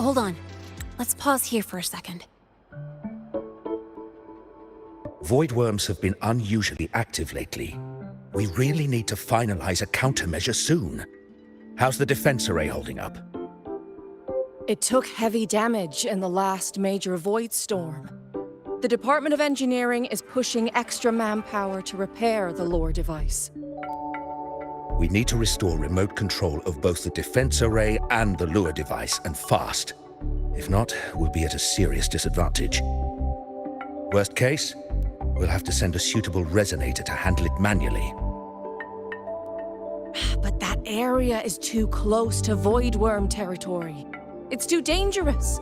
Hold on. Let's pause here for a second. Void worms have been unusually active lately. We really need to finalize a countermeasure soon. How's the defense array holding up? It took heavy damage in the last major void storm. The Department of Engineering is pushing extra manpower to repair the lore device. We need to restore remote control of both the defense array and the lure device, and fast. If not, we'll be at a serious disadvantage. Worst case, we'll have to send a suitable resonator to handle it manually. But that area is too close to void worm territory. It's too dangerous.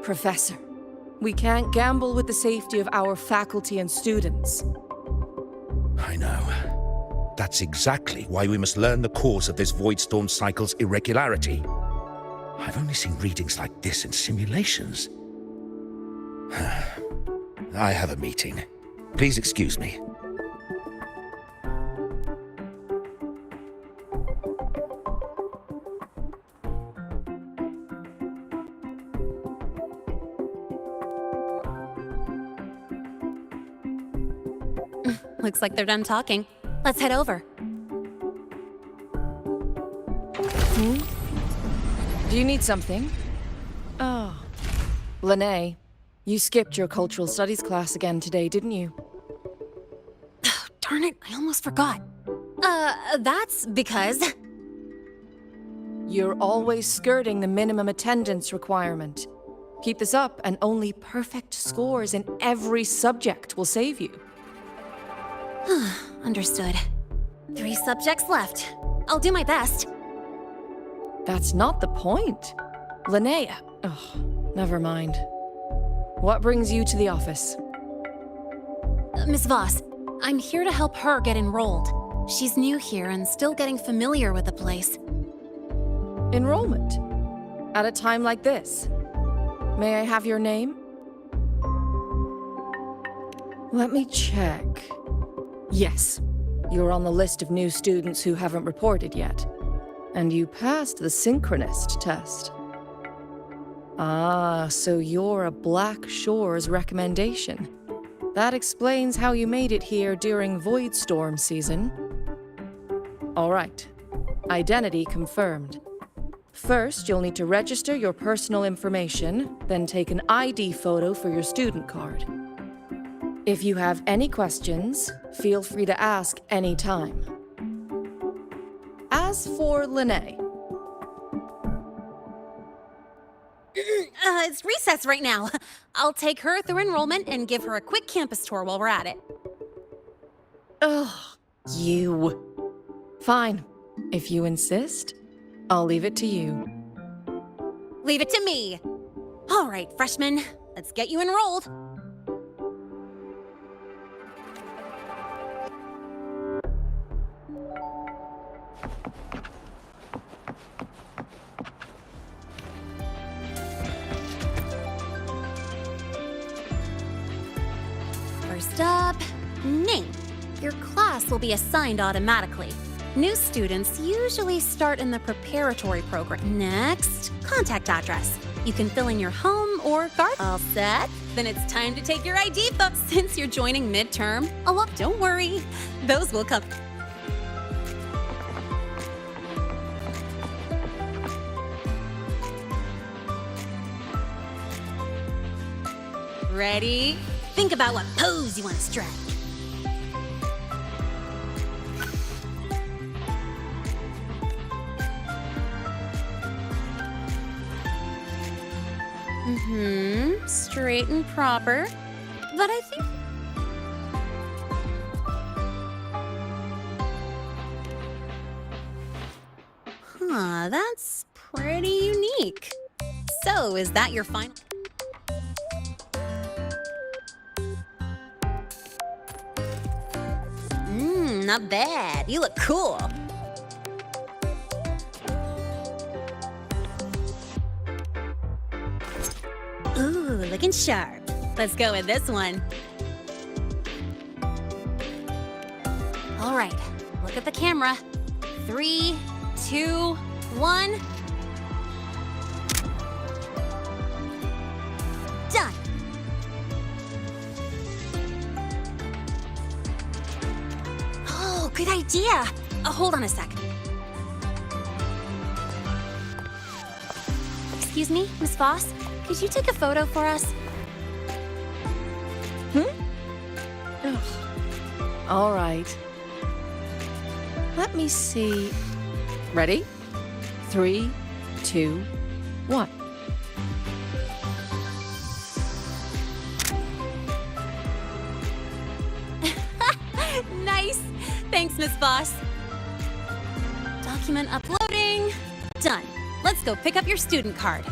Professor, we can't gamble with the safety of our faculty and students. I know. That's exactly why we must learn the cause of this void storm cycle's irregularity. I've only seen readings like this in simulations. I have a meeting. Please excuse me. Looks like they're done talking. Let's head over. Do you need something? Oh. Lene, you skipped your cultural studies class again today, didn't you? Darn it, I almost forgot. That's because... You're always skirting the minimum attendance requirement. Keep this up, and only perfect scores in every subject will save you. Understood. 3 subjects left. I'll do my best. That's not the point. Linnea. Oh, never mind. What brings you to the office? Miss Voss, I'm here to help her get enrolled. She's new here and still getting familiar with the place. Enrollment? At a time like this? May I have your name? Let me check. Yes, you're on the list of new students who haven't reported yet. And you passed the synchronist test. Ah, so you're a Black Shores recommendation. That explains how you made it here during Void Storm season. All right, identity confirmed. First, you'll need to register your personal information, then take an ID photo for your student card. If you have any questions, feel free to ask any time. As for Lene... It's recess right now. I'll take her through enrollment and give her a quick campus tour while we're at it. Ugh, you. Fine. If you insist, I'll leave it to you. Leave it to me. All right, freshmen, let's get you enrolled. First up, name. Your class will be assigned automatically. New students usually start in the preparatory program. Next, contact address. You can fill in your home or garden. All set? Then it's time to take your ID photo since you're joining midterm. Don't worry, those will come. Ready? Think about what pose you want to strike. Straight and proper. But I think... that's pretty unique. So, is that your final... Not bad. You look cool. Ooh, looking sharp. Let's go with this one. All right, look at the camera. 3, 2, 1. Good idea. Hold on a sec. Excuse me, Miss Voss? Could you take a photo for us? Ugh. All right. Let me see. Ready? 3, 2, 1. Nice! Thanks, Miss Voss. Document uploading. Done. Let's go pick up your student card.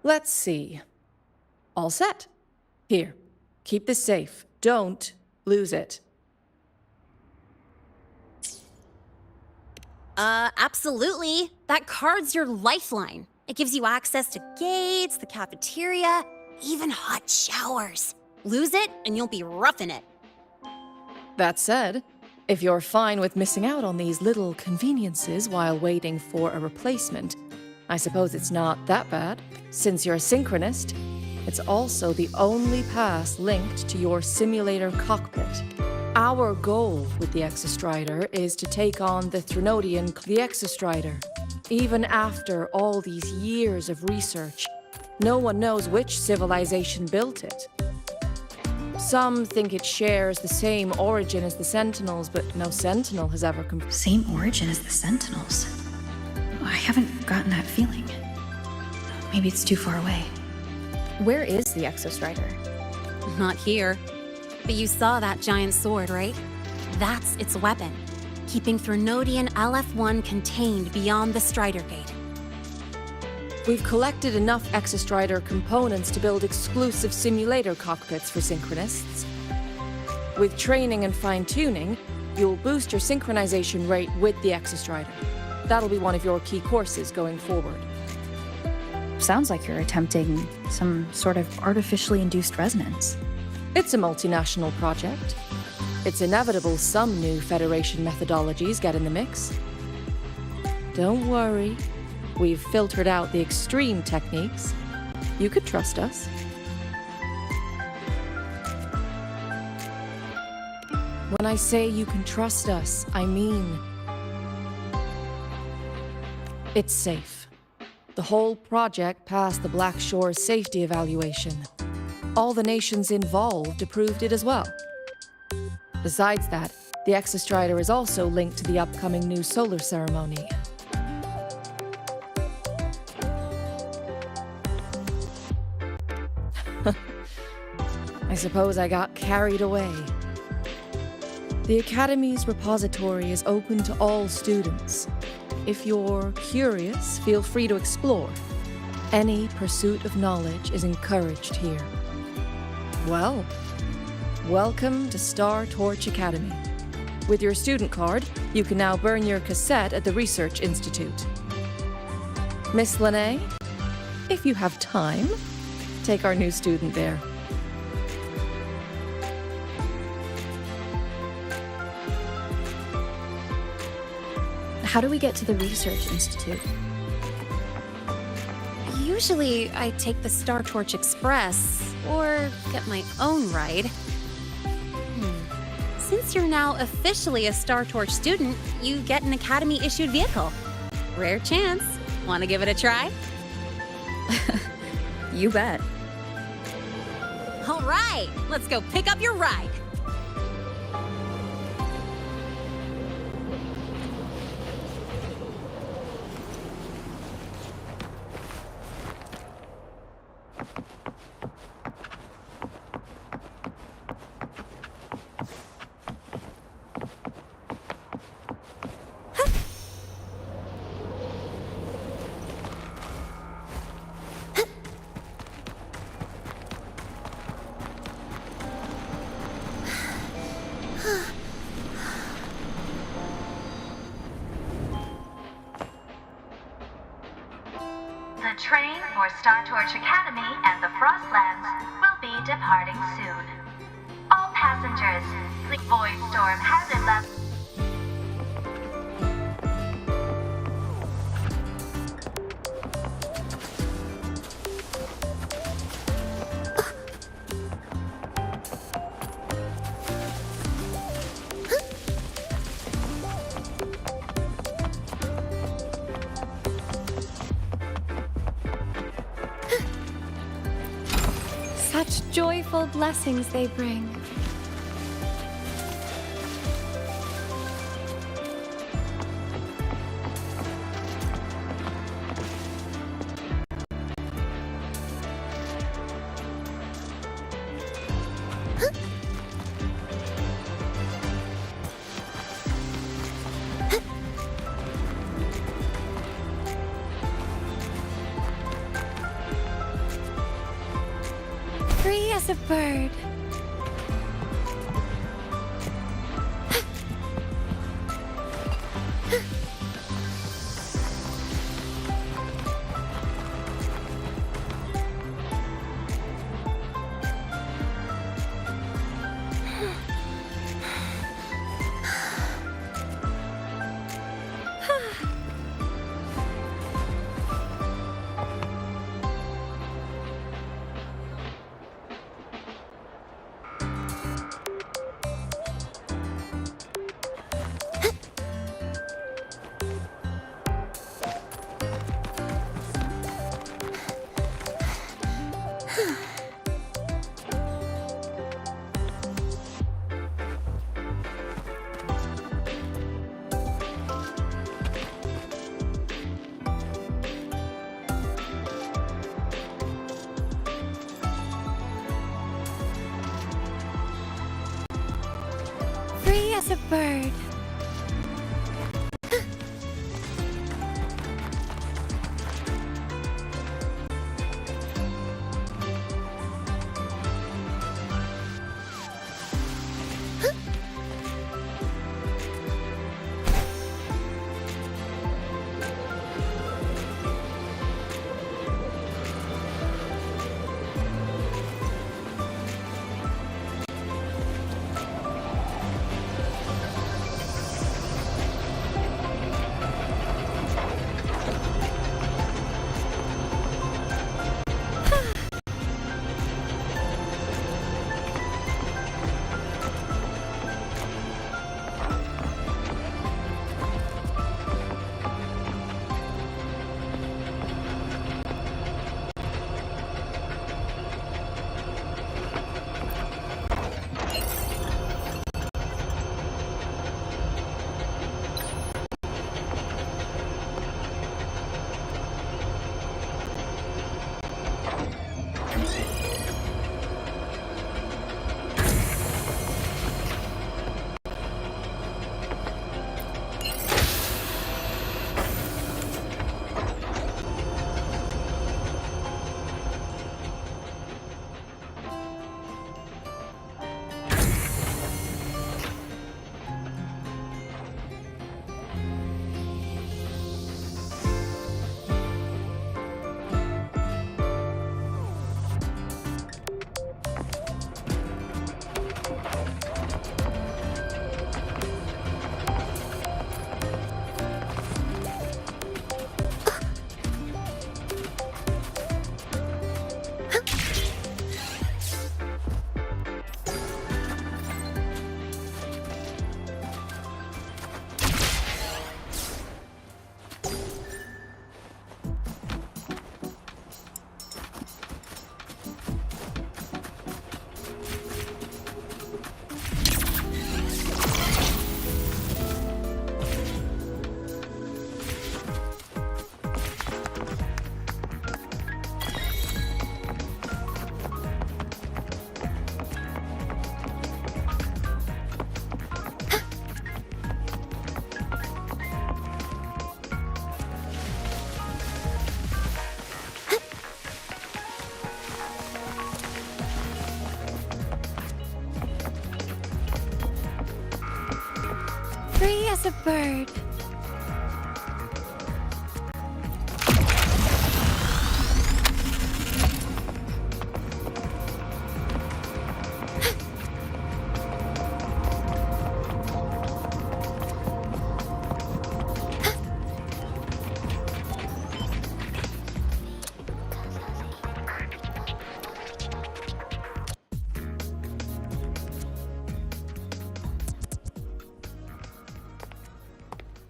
Let's see. All set. Here, keep this safe. Don't lose it. Absolutely. That card's your lifeline. It gives you access to gates, the cafeteria, even hot showers. Lose it, and you'll be roughing it. That said, if you're fine with missing out on these little conveniences while waiting for a replacement, I suppose it's not that bad. Since you're a synchronist, it's also the only pass linked to your simulator cockpit. Our goal with the Exostrider is to take on the Threnodian, the Exostrider. Even after all these years of research, no one knows which civilization built it. Some think it shares the same origin as the Sentinels, but no Sentinel has ever Same origin as the Sentinels? I haven't gotten that feeling. Maybe it's too far away. Where is the Exostrider? Not here. But you saw that giant sword, right? That's its weapon, keeping Threnodian LF-1 contained beyond the Strider Gate. We've collected enough Exostrider components to build exclusive simulator cockpits for synchronists. With training and fine-tuning, you'll boost your synchronization rate with the Exostrider. That'll be one of your key courses going forward. Sounds like you're attempting some sort of artificially induced resonance. It's a multinational project. It's inevitable some new Federation methodologies get in the mix. Don't worry. We've filtered out the extreme techniques. You could trust us. When I say you can trust us, I mean it's safe. The whole project passed the Black Shore's safety evaluation. All the nations involved approved it as well. Besides that, the Exostrider is also linked to the upcoming new solar ceremony. I suppose I got carried away. The Academy's repository is open to all students. If you're curious, feel free to explore. Any pursuit of knowledge is encouraged here. Well, welcome to Star Torch Academy. With your student card, you can now burn your cassette at the Research Institute. Miss Lene, if you have time, take our new student there. How do we get to the Research Institute? Usually, I take the Star Torch Express, or get my own ride. Since you're now officially a Star Torch student, you get an Academy-issued vehicle. Rare chance. Want to give it a try? You bet. All right, let's go pick up your ride. The train for Star Torch Academy and the Frostlands will be departing soon. All passengers, the Void Storm hasn't left. Such joyful blessings they bring. Free as a bird. Free as a bird. Free as a bird.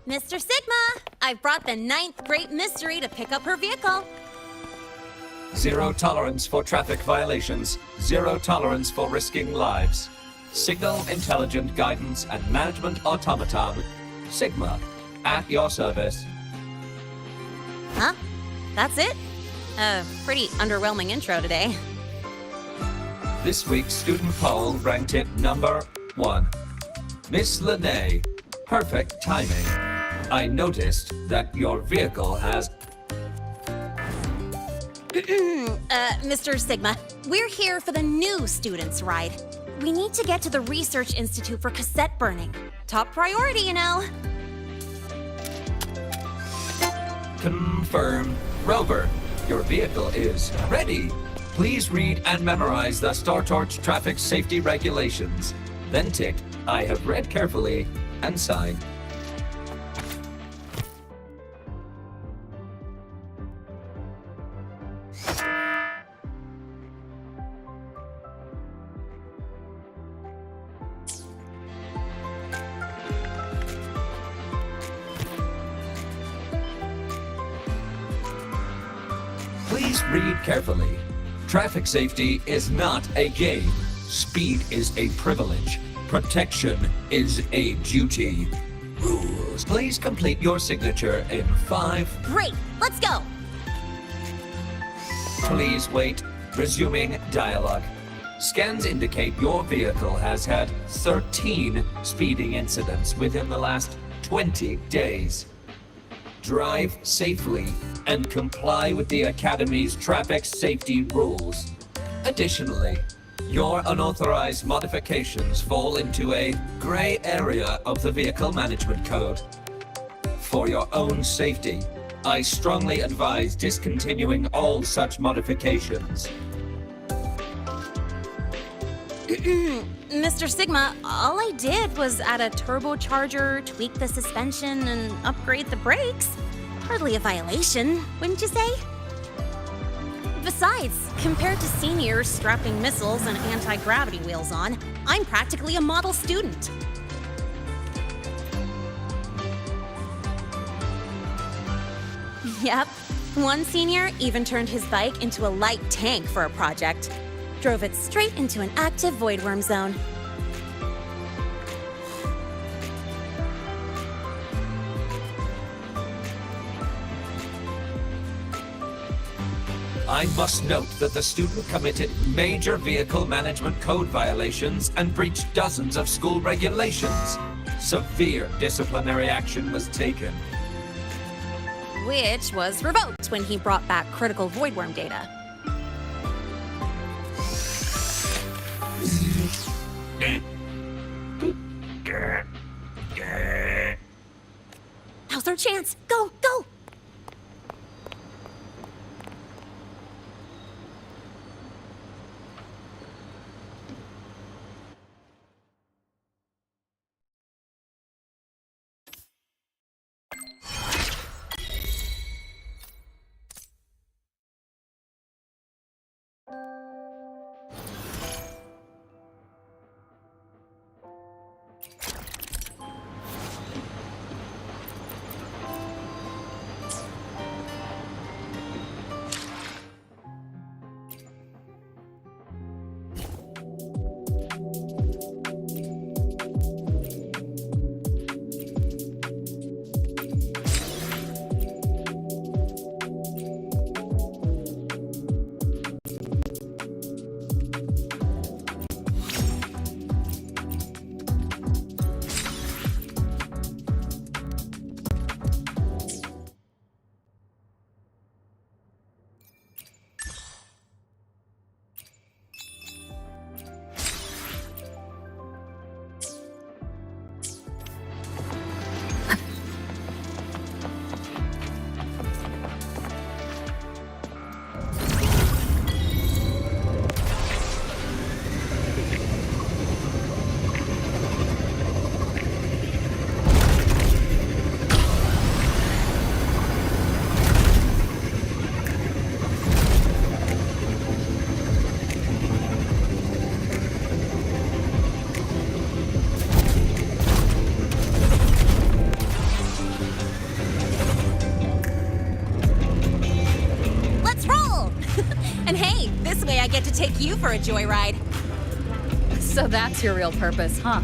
Mr. Sigma, I've brought the 9th Great Mystery to pick up her vehicle. Zero tolerance for traffic violations. Zero tolerance for risking lives. Signal Intelligent Guidance and Management Automaton. Sigma, at your service. Huh? That's it? A pretty underwhelming intro today. This week's student poll ranked it number 1. Miss Lene, perfect timing. I noticed that your vehicle has... Mr. Sigma, we're here for the new students' ride. We need to get to the Research Institute for cassette burning. Top priority, you know. Confirmed. Rover, your vehicle is ready. Please read and memorize the StarTorch traffic safety regulations. Then tick, I have read carefully, and sign. Please read carefully. Traffic safety is not a game. Speed is a privilege. Protection is a duty. Rules. Please complete your signature in 5. Great, let's go. Please wait. Resuming dialogue. Scans indicate your vehicle has had 13 speeding incidents within the last 20 days. Drive safely and comply with the Academy's traffic safety rules. Additionally, your unauthorized modifications fall into a gray area of the Vehicle Management Code. For your own safety, I strongly advise discontinuing all such modifications. Mr. Sigma, all I did was add a turbocharger, tweak the suspension, and upgrade the brakes. Hardly a violation, wouldn't you say? Besides, compared to seniors strapping missiles and anti-gravity wheels on, I'm practically a model student. Yep, one senior even turned his bike into a light tank for a project. Drove it straight into an active voidworm zone. I must note that the student committed major vehicle management code violations and breached dozens of school regulations. Severe disciplinary action was taken. Which was revoked when he brought back critical voidworm data. Now's our chance! Go, go! way I get to take you for a joyride. So that's your real purpose, huh?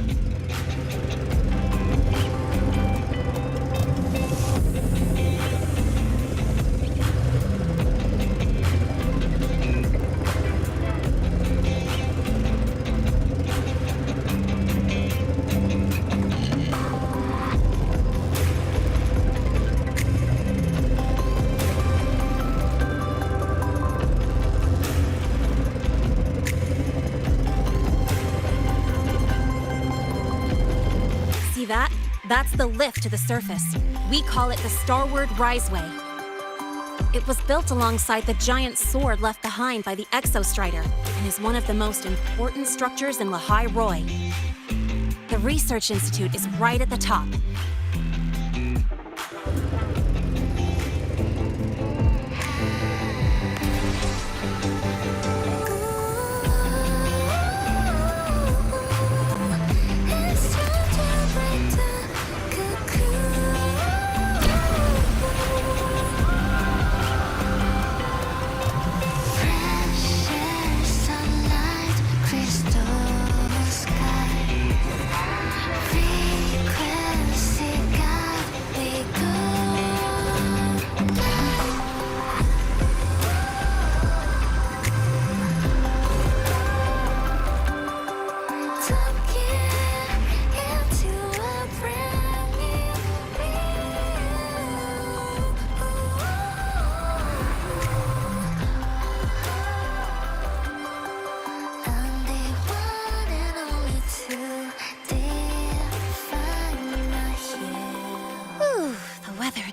See that? That's the lift to the surface. We call it the Starward Riseway. It was built alongside the giant sword left behind by the Exostrider and is one of the most important structures in Lehigh Roy. The Research Institute is right at the top.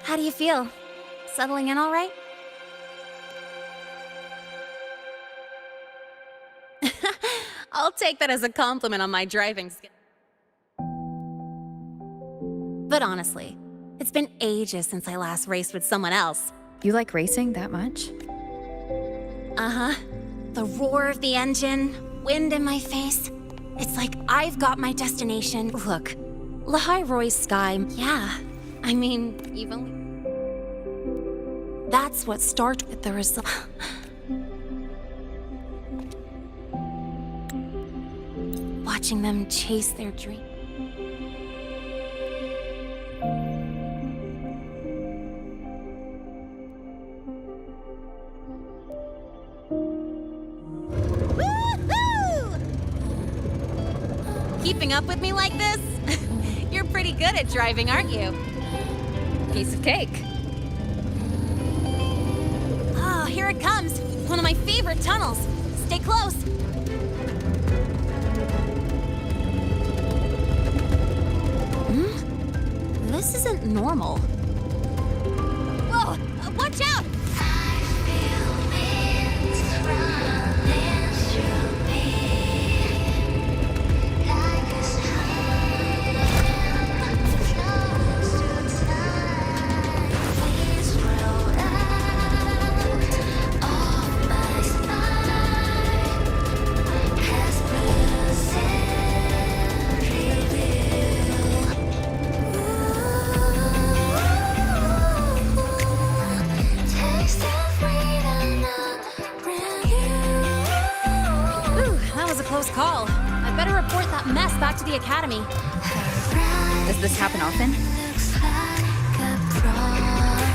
How do you feel? Settling in all right? I'll take that as a compliment on my driving skills. But honestly, it's been ages since I last raced with someone else. You like racing that much? Uh-huh. The roar of the engine, wind in my face. It's like I've got my destination. Look, Lehigh Roy's sky, yeah. I mean, you've only... That's what starts with the result. Watching them chase their dream. Woohoo! Keeping up with me like this? You're pretty good at driving, aren't you? Piece of cake. Oh, here it comes. One of my favorite tunnels. Stay close. This isn't normal. Whoa! Watch out! Close call. I better report that mess back to the academy. Does this happen often?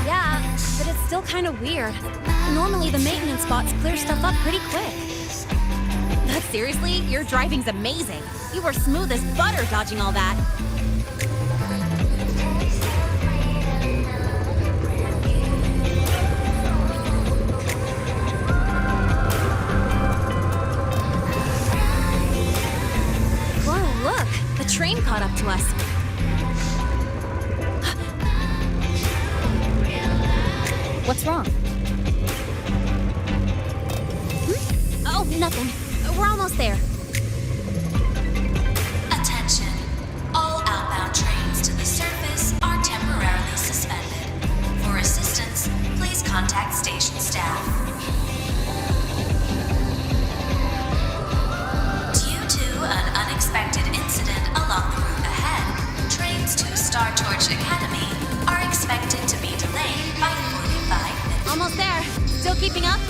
Yeah, but it's still kind of weird. Normally the maintenance bots clear stuff up pretty quick. But seriously, your driving's amazing. You were smooth as butter dodging all that. Train caught up to us. What's wrong? Oh, nothing. We're almost there. Attention. All outbound trains to the surface are temporarily suspended. For assistance, please contact station staff. Due to an unexpected incident along the route ahead, trains to Star Torch Academy are expected to be delayed by 45 minutes. Almost there. Still keeping up?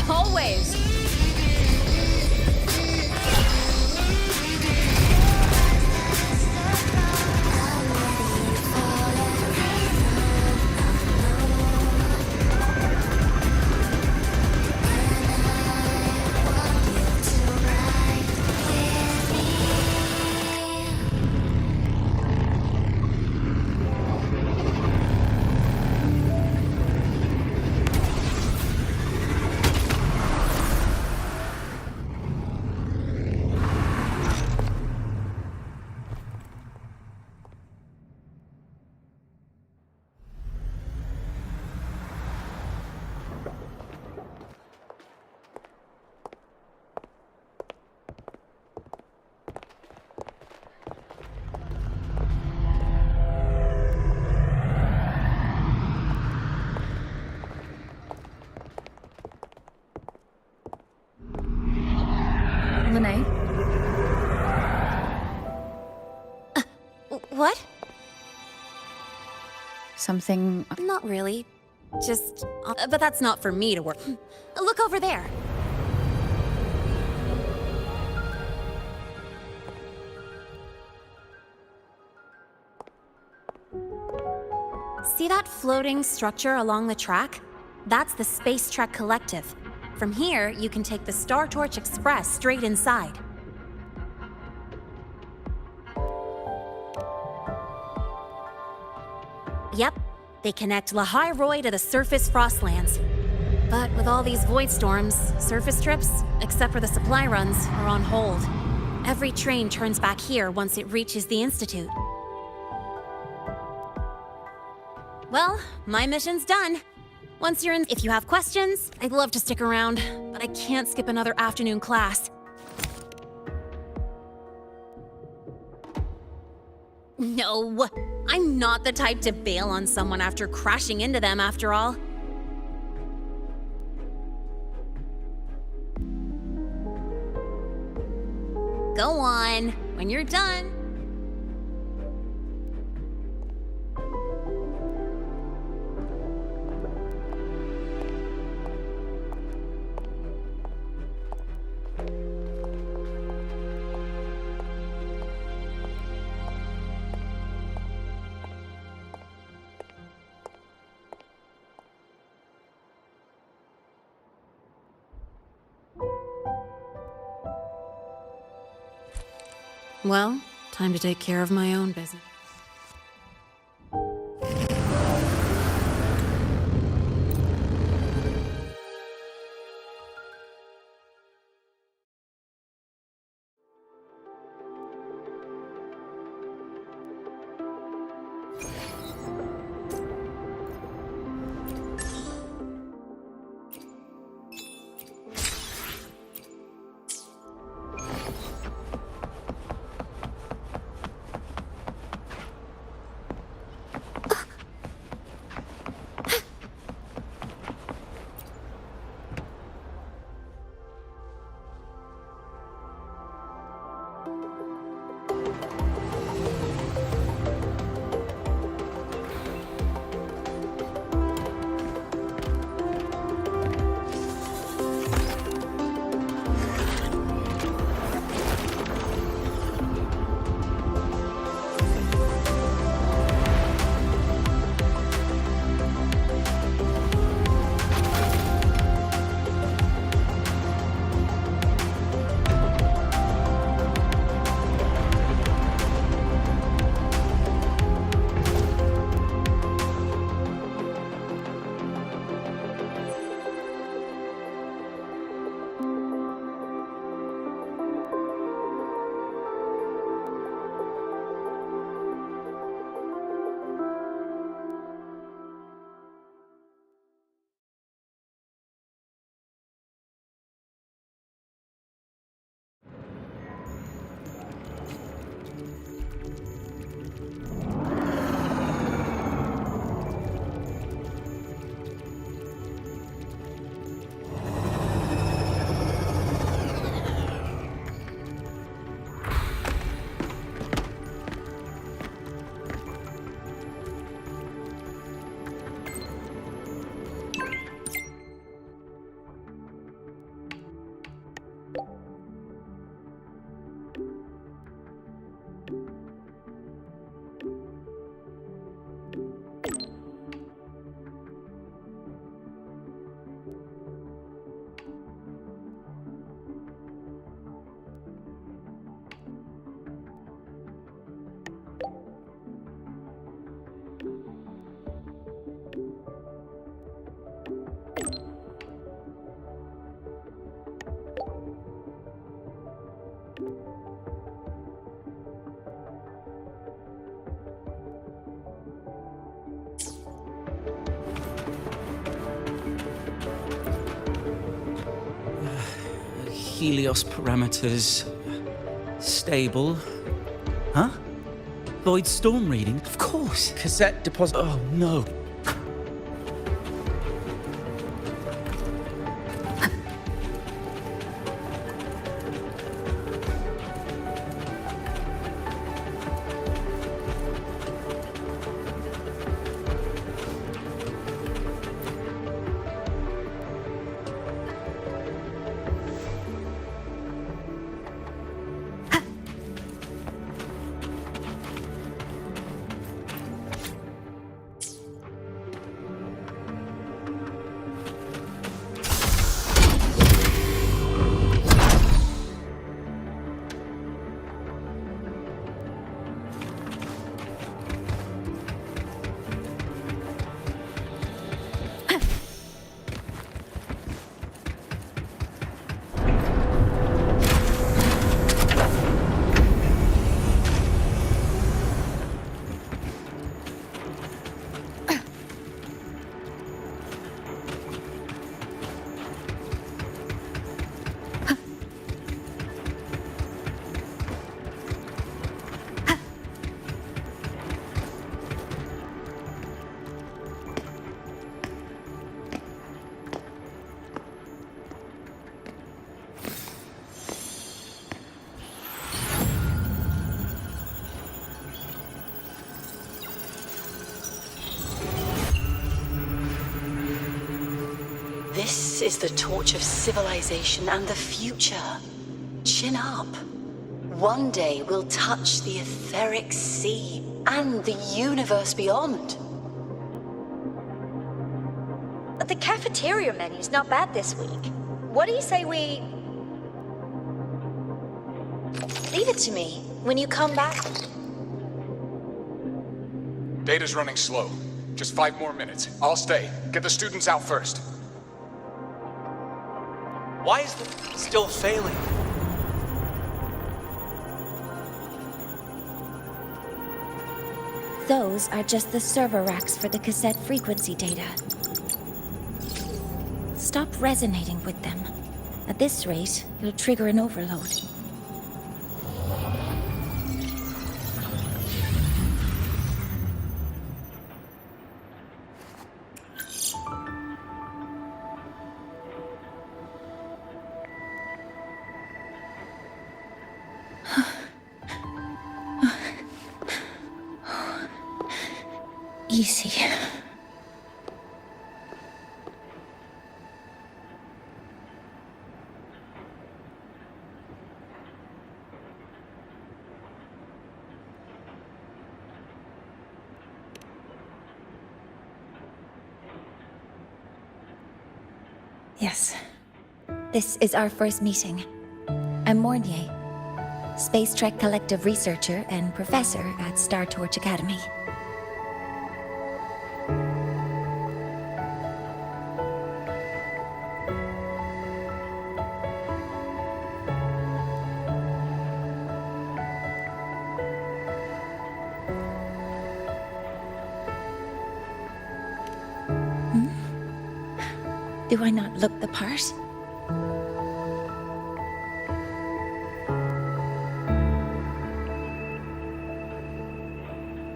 Always! Lene? What? Something. Not really. Just. But that's not for me to work. Look over there. See that floating structure along the track? That's the Space Trek Collective. From here, you can take the Star Torch Express straight inside. Yep, they connect Lahai Roy to the surface Frostlands. But with all these void storms, surface trips, except for the supply runs, are on hold. Every train turns back here once it reaches the Institute. Well, my mission's done. Once you're in, if you have questions, I'd love to stick around, but I can't skip another afternoon class. No, I'm not the type to bail on someone after crashing into them, after all. Go on, when you're done. Well, time to take care of my own business. Helios parameters. Stable. Huh? Void storm reading? Of course. Cassette deposit. Oh, no. This is the torch of civilization and the future. Chin up. One day we'll touch the etheric sea and the universe beyond. The cafeteria menu's not bad this week. What do you say we... Leave it to me when you come back. Data's running slow. Just 5 more minutes. I'll stay. Get the students out first. Why is it still failing? Those are just the server racks for the cassette frequency data. Stop resonating with them. At this rate, you'll trigger an overload. Easy. Yes. This is our first meeting. I'm Mornier, Space Trek Collective researcher and professor at Star Torch Academy. Do I not look the part?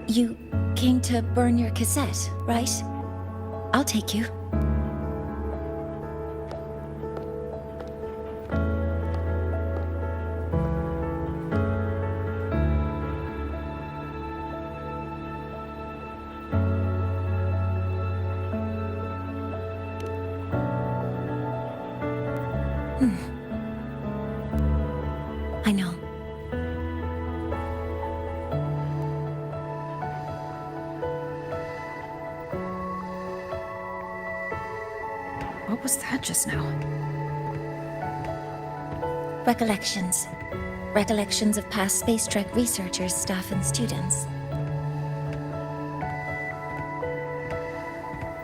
You came to burn your cassette, right? I'll take you. know. What was that just now? Recollections. Recollections of past Space Trek researchers, staff, and students.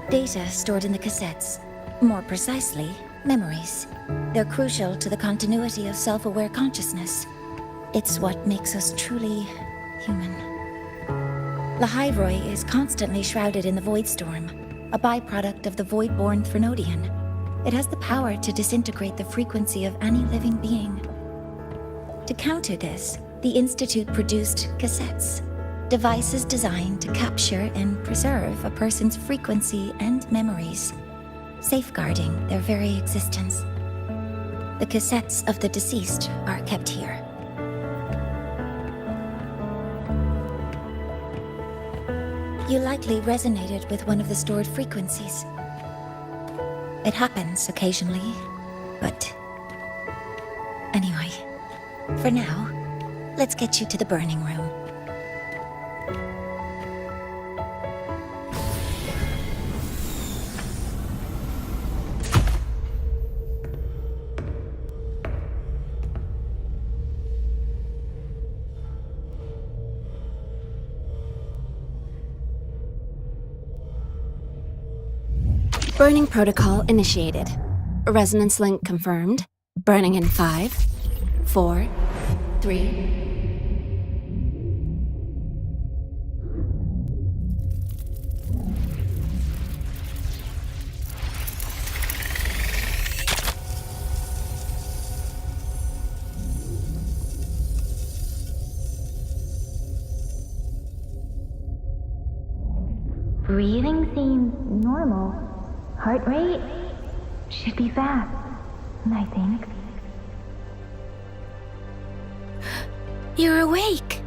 Data stored in the cassettes. More precisely, memories. They're crucial to the continuity of self-aware consciousness. It's what makes us truly human. Lahairoi is constantly shrouded in the Void Storm, a byproduct of the Void-born Threnodian. It has the power to disintegrate the frequency of any living being. To counter this, the Institute produced cassettes, devices designed to capture and preserve a person's frequency and memories, safeguarding their very existence. The cassettes of the deceased are kept here. You likely resonated with one of the stored frequencies. It happens occasionally, but... Anyway, for now, let's get you to the burning room. Burning protocol initiated. Resonance link confirmed. Burning in 5, 4, 3... Breathing seems normal. Heart rate should be fast, I think. You're awake!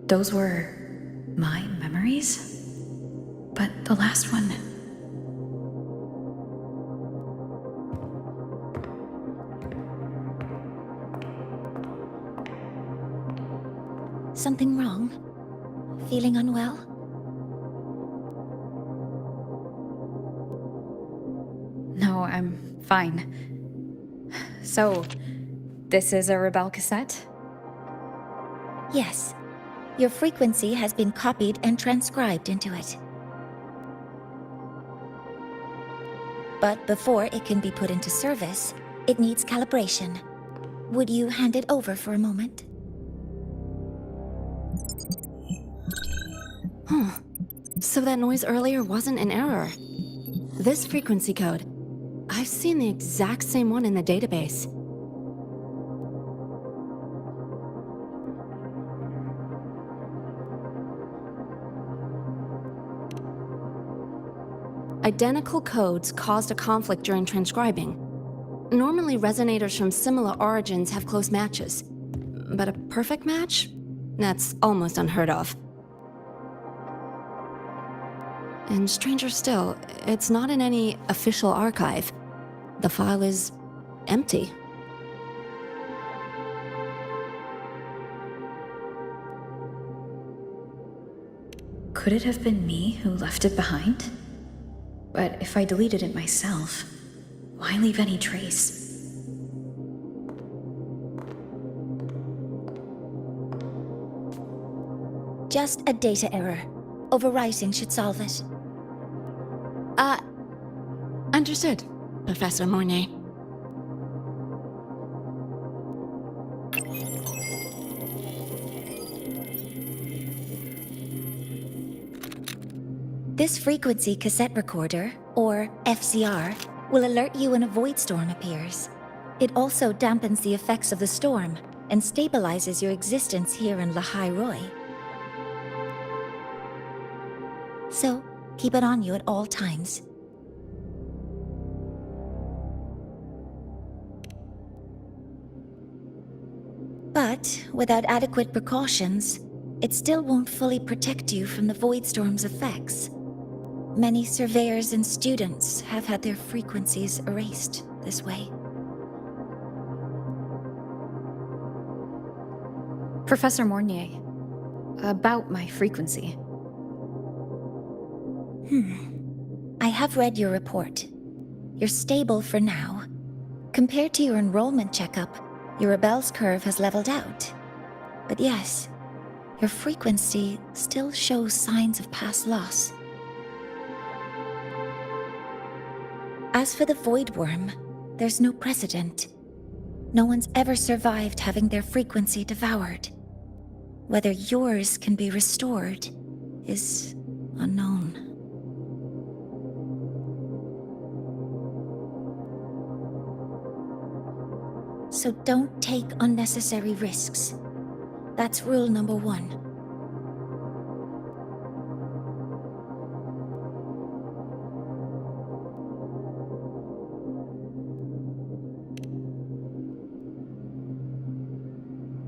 Those were my memories? But the last one... Something wrong? Feeling unwell? No, I'm fine. So, this is a Rebel cassette? Yes. Your frequency has been copied and transcribed into it. But before it can be put into service, it needs calibration. Would you hand it over for a moment? Huh. So that noise earlier wasn't an error. This frequency code, I've seen the exact same one in the database. Identical codes caused a conflict during transcribing. Normally, resonators from similar origins have close matches. But a perfect match? That's almost unheard of. And stranger still, it's not in any official archive. The file is empty. Could it have been me who left it behind? But if I deleted it myself, why leave any trace? Just a data error. Overwriting should solve it. Understood, Professor Mornay. This frequency cassette recorder, or FCR, will alert you when a void storm appears. It also dampens the effects of the storm and stabilizes your existence here in Lahai Roy. So, keep it on you at all times. But without adequate precautions, it still won't fully protect you from the void storm's effects. Many surveyors and students have had their frequencies erased this way. Professor Mornier, about my frequency. I have read your report. You're stable for now. Compared to your enrollment checkup, your rebel's curve has leveled out. But yes, your frequency still shows signs of past loss. As for the Void Worm, there's no precedent. No one's ever survived having their frequency devoured. Whether yours can be restored is unknown. So don't take unnecessary risks. That's rule number 1.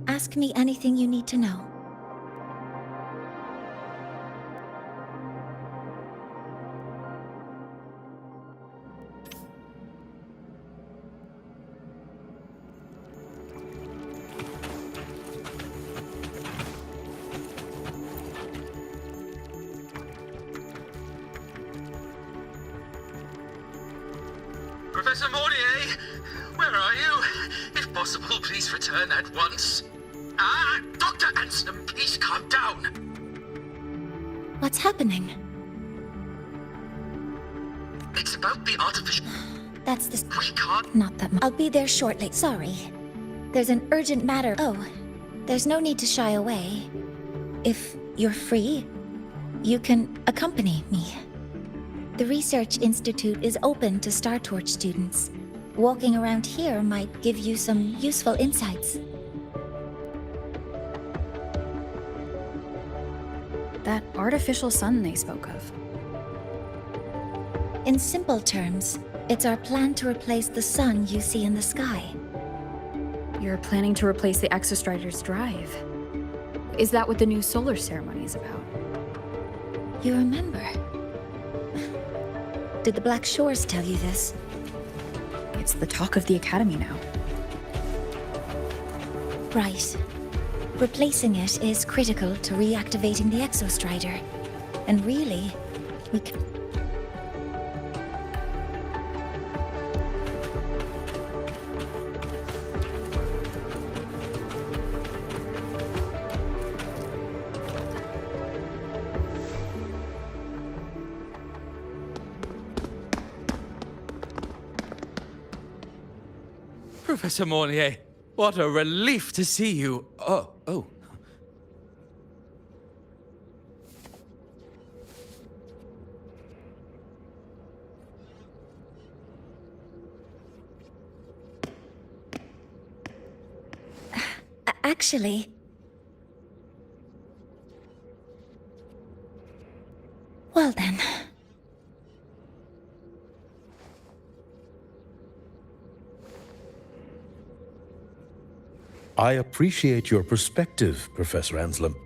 Ask me anything you need to know. Professor Mornier, where are you? If possible, please return at once. Dr. Anson, please calm down. What's happening? It's about the artificial... That's the... We can't... Not that much. I'll be there shortly. Sorry. There's an urgent matter. Oh, there's no need to shy away. If you're free, you can accompany me. The Research Institute is open to Star Torch students. Walking around here might give you some useful insights. That artificial sun they spoke of. In simple terms, it's our plan to replace the sun you see in the sky. You're planning to replace the Exostrider's drive. Is that what the new solar ceremony is about? You remember? Did the Black Shores tell you this? It's the talk of the Academy now. Right. Replacing it is critical to reactivating the Exostrider. And really, we can... Professor Mornier, what a relief to see you. Oh. Actually... Well then... I appreciate your perspective, Professor Anselm.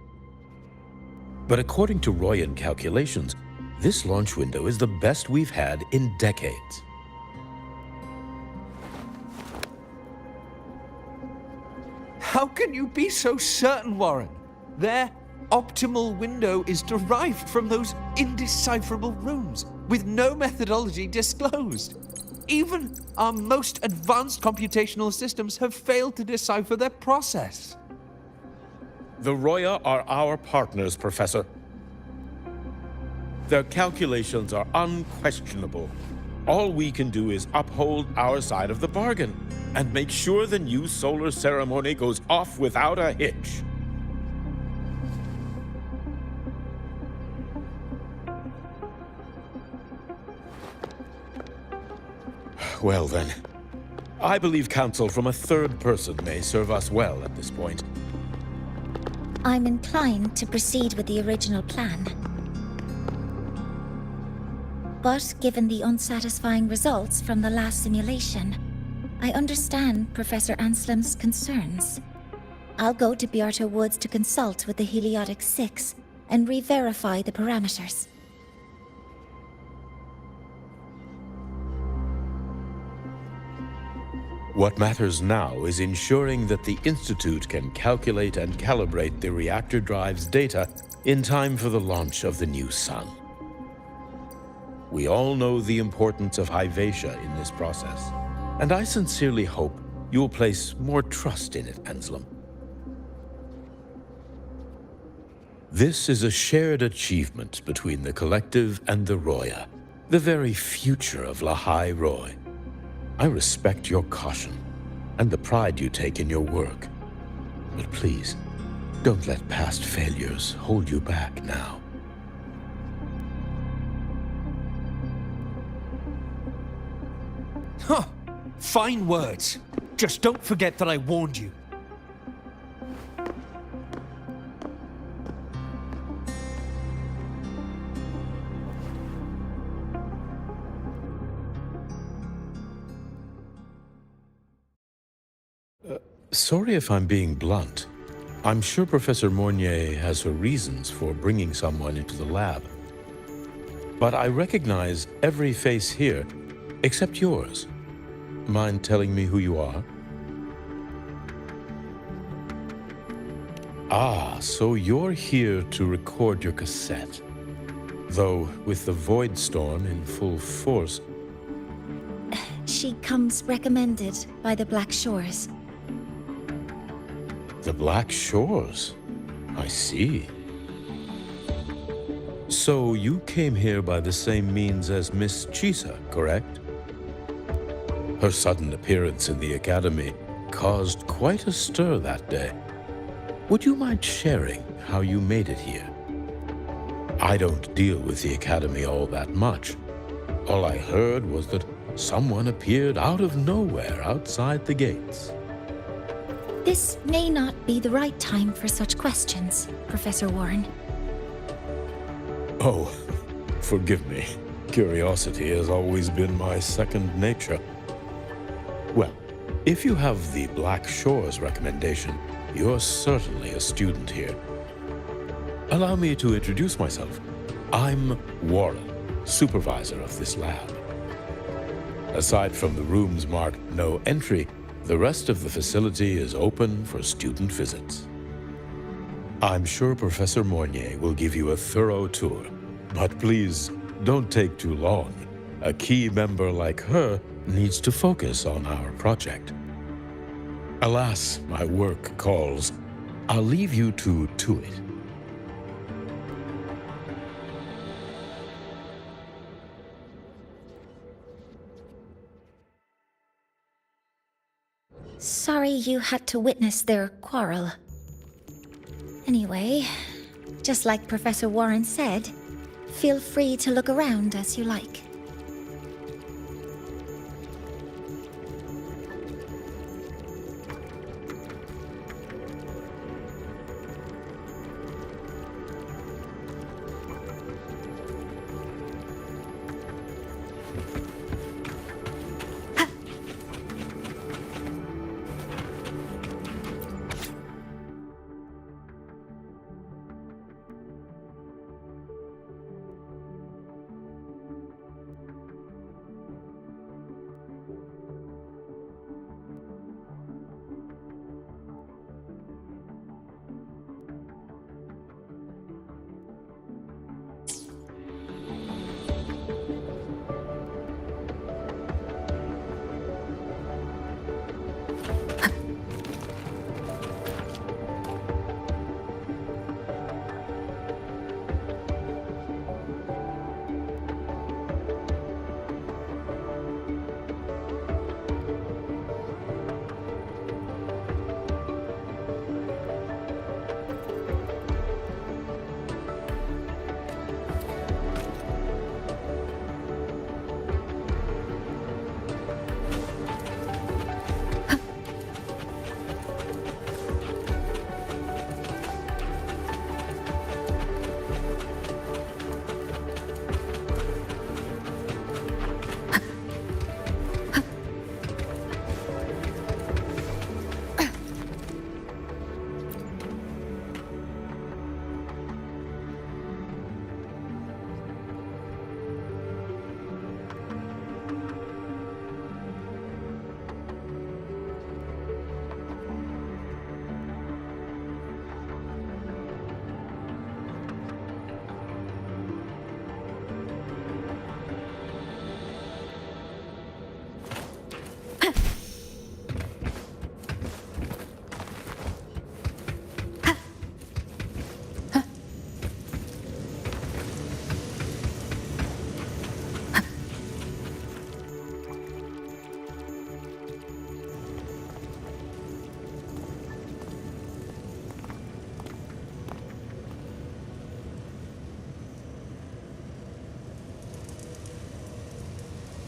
But according to Royan calculations, this launch window is the best we've had in decades. How can you be so certain, Warren? Their optimal window is derived from those indecipherable runes, with no methodology disclosed. Even our most advanced computational systems have failed to decipher their process. The Roya are our partners, Professor. Their calculations are unquestionable. All we can do is uphold our side of the bargain and make sure the new solar ceremony goes off without a hitch. Well then, I believe counsel from a third person may serve us well at this point. I'm inclined to proceed with the original plan. But given the unsatisfying results from the last simulation, I understand Professor Anselm's concerns. I'll go to Beata Woods to consult with the Heliotic 6 and re-verify the parameters. What matters now is ensuring that the Institute can calculate and calibrate the reactor drive's data in time for the launch of the new sun. We all know the importance of Hyvatia in this process, and I sincerely hope you'll place more trust in it, Anselm. This is a shared achievement between the Collective and the Roya, the very future of Lahai Roy. I respect your caution and the pride you take in your work. But please, don't let past failures hold you back now. Huh. Fine words. Just don't forget that I warned you. Sorry if I'm being blunt. I'm sure Professor Mornier has her reasons for bringing someone into the lab. But I recognize every face here, except yours. Mind telling me who you are? Ah, so you're here to record your cassette. Though, with the Void Storm in full force... She comes recommended by the Black Shores. The Black Shores? I see. So you came here by the same means as Miss Chisa, correct? Her sudden appearance in the Academy caused quite a stir that day. Would you mind sharing how you made it here? I don't deal with the Academy all that much. All I heard was that someone appeared out of nowhere outside the gates. This may not be the right time for such questions, Professor Warren. Oh, forgive me. Curiosity has always been my second nature. Well, if you have the Black Shores recommendation, you're certainly a student here. Allow me to introduce myself. I'm Warren, supervisor of this lab. Aside from the rooms marked no entry, the rest of the facility is open for student visits. I'm sure Professor Mornier will give you a thorough tour, but please don't take too long. A key member like her needs to focus on our project. Alas, my work calls. I'll leave you to it. sorry you had to witness their quarrel. Anyway, just like Professor Warren said, feel free to look around as you like.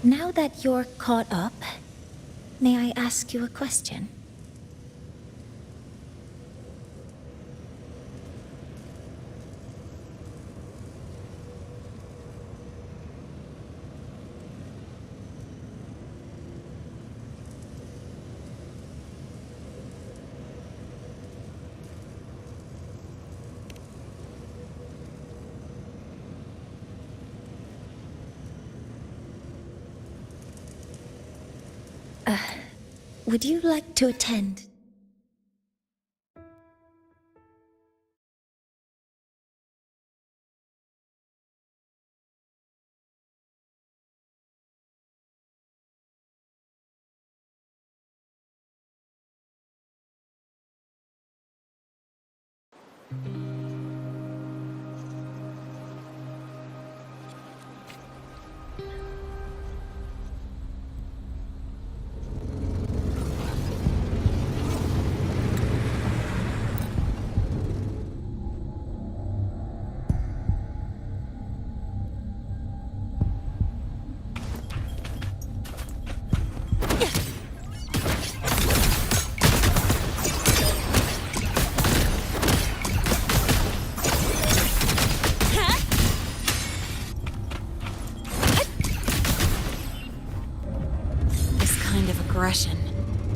Now that you're caught up, may I ask you a question? Would you like to attend?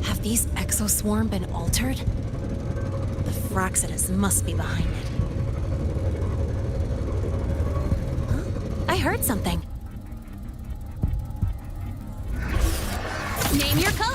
Have these exoswarm been altered? The Fraxidus must be behind it. Huh? I heard something. Name your color!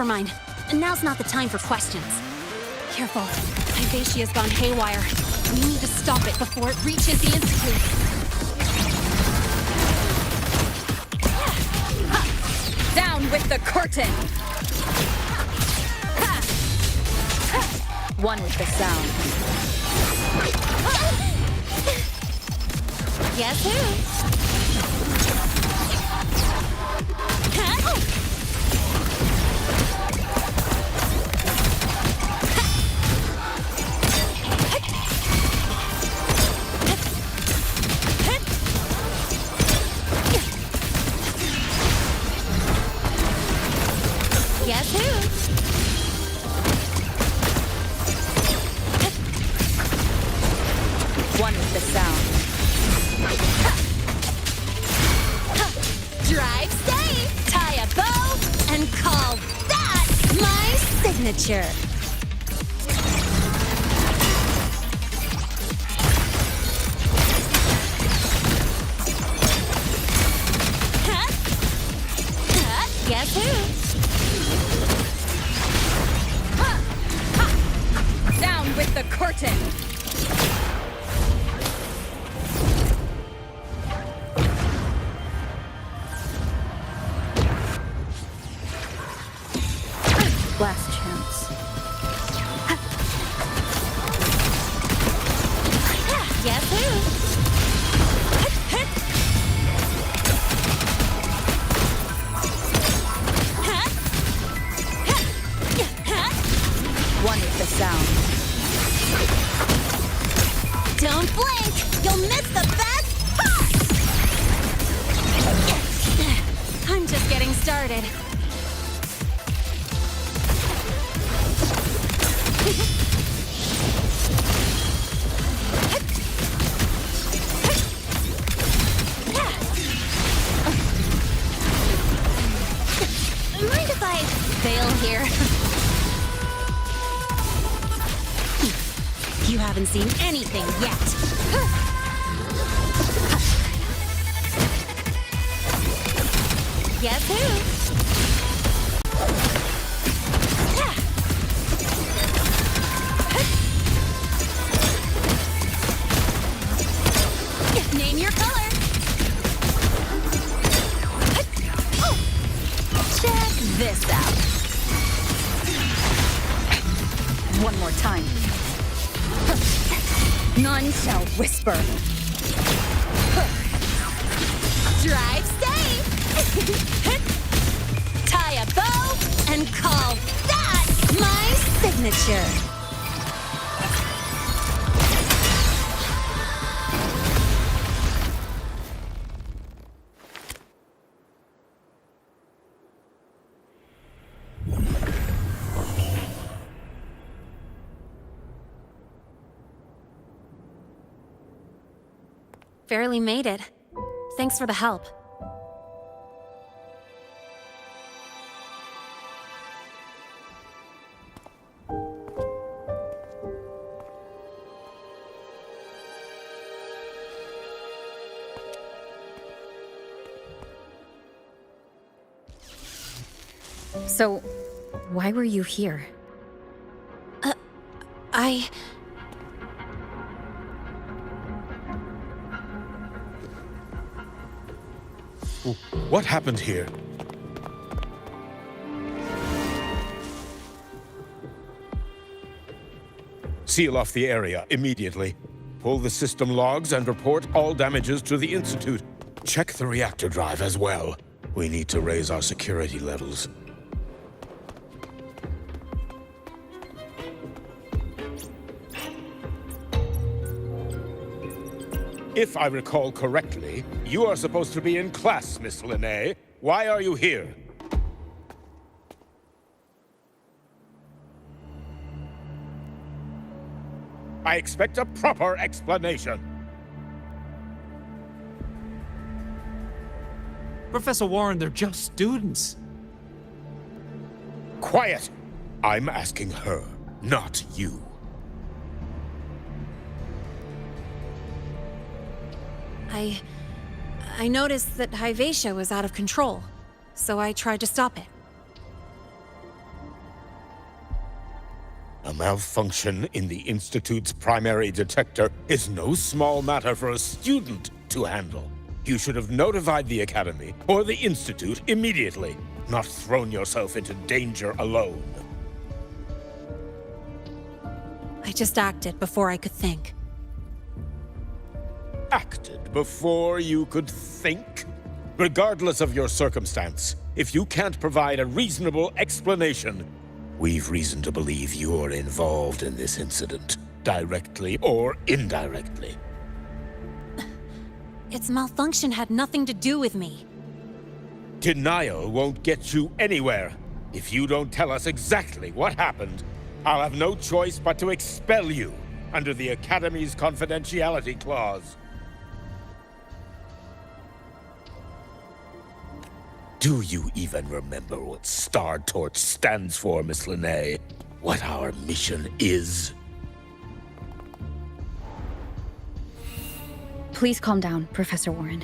Never mind. Now's not the time for questions. Careful. Hyvatia's gone haywire. We need to stop it before it reaches the Institute. Down with the curtain! One with the sound. Guess who? Guess who? One with the sound. Drive safe, tie a bow, and call that my signature. Guess who? Down with the curtain! Last chance. Guess who? One with the sound. Don't blink! You'll miss the best part! I'm just getting started. Mind if I fail here? You haven't seen anything yet. Guess who? Name your color. Check this out. One more time. None shall whisper. Drive safe. Tie a bow and call that my signature. Barely made it. Thanks for the help. So, why were you here? What happened here? Seal off the area immediately. Pull the system logs and report all damages to the Institute. Check the reactor drive as well. We need to raise our security levels. If I recall correctly, you are supposed to be in class, Miss Linnae. Why are you here? I expect a proper explanation. Professor Warren, they're just students. Quiet! I'm asking her, not you. I noticed that Hyvatia was out of control, so I tried to stop it. A malfunction in the Institute's primary detector is no small matter for a student to handle. You should have notified the Academy or the Institute immediately, not thrown yourself into danger alone. I just acted before I could think. Acted before you could think? Regardless of your circumstance, if you can't provide a reasonable explanation, we've reason to believe you're involved in this incident, directly or indirectly. Its malfunction had nothing to do with me. Denial won't get you anywhere. If you don't tell us exactly what happened, I'll have no choice but to expel you under the Academy's confidentiality clause. Do you even remember what Star Torch stands for, Miss Linnae? What our mission is? Please calm down, Professor Warren.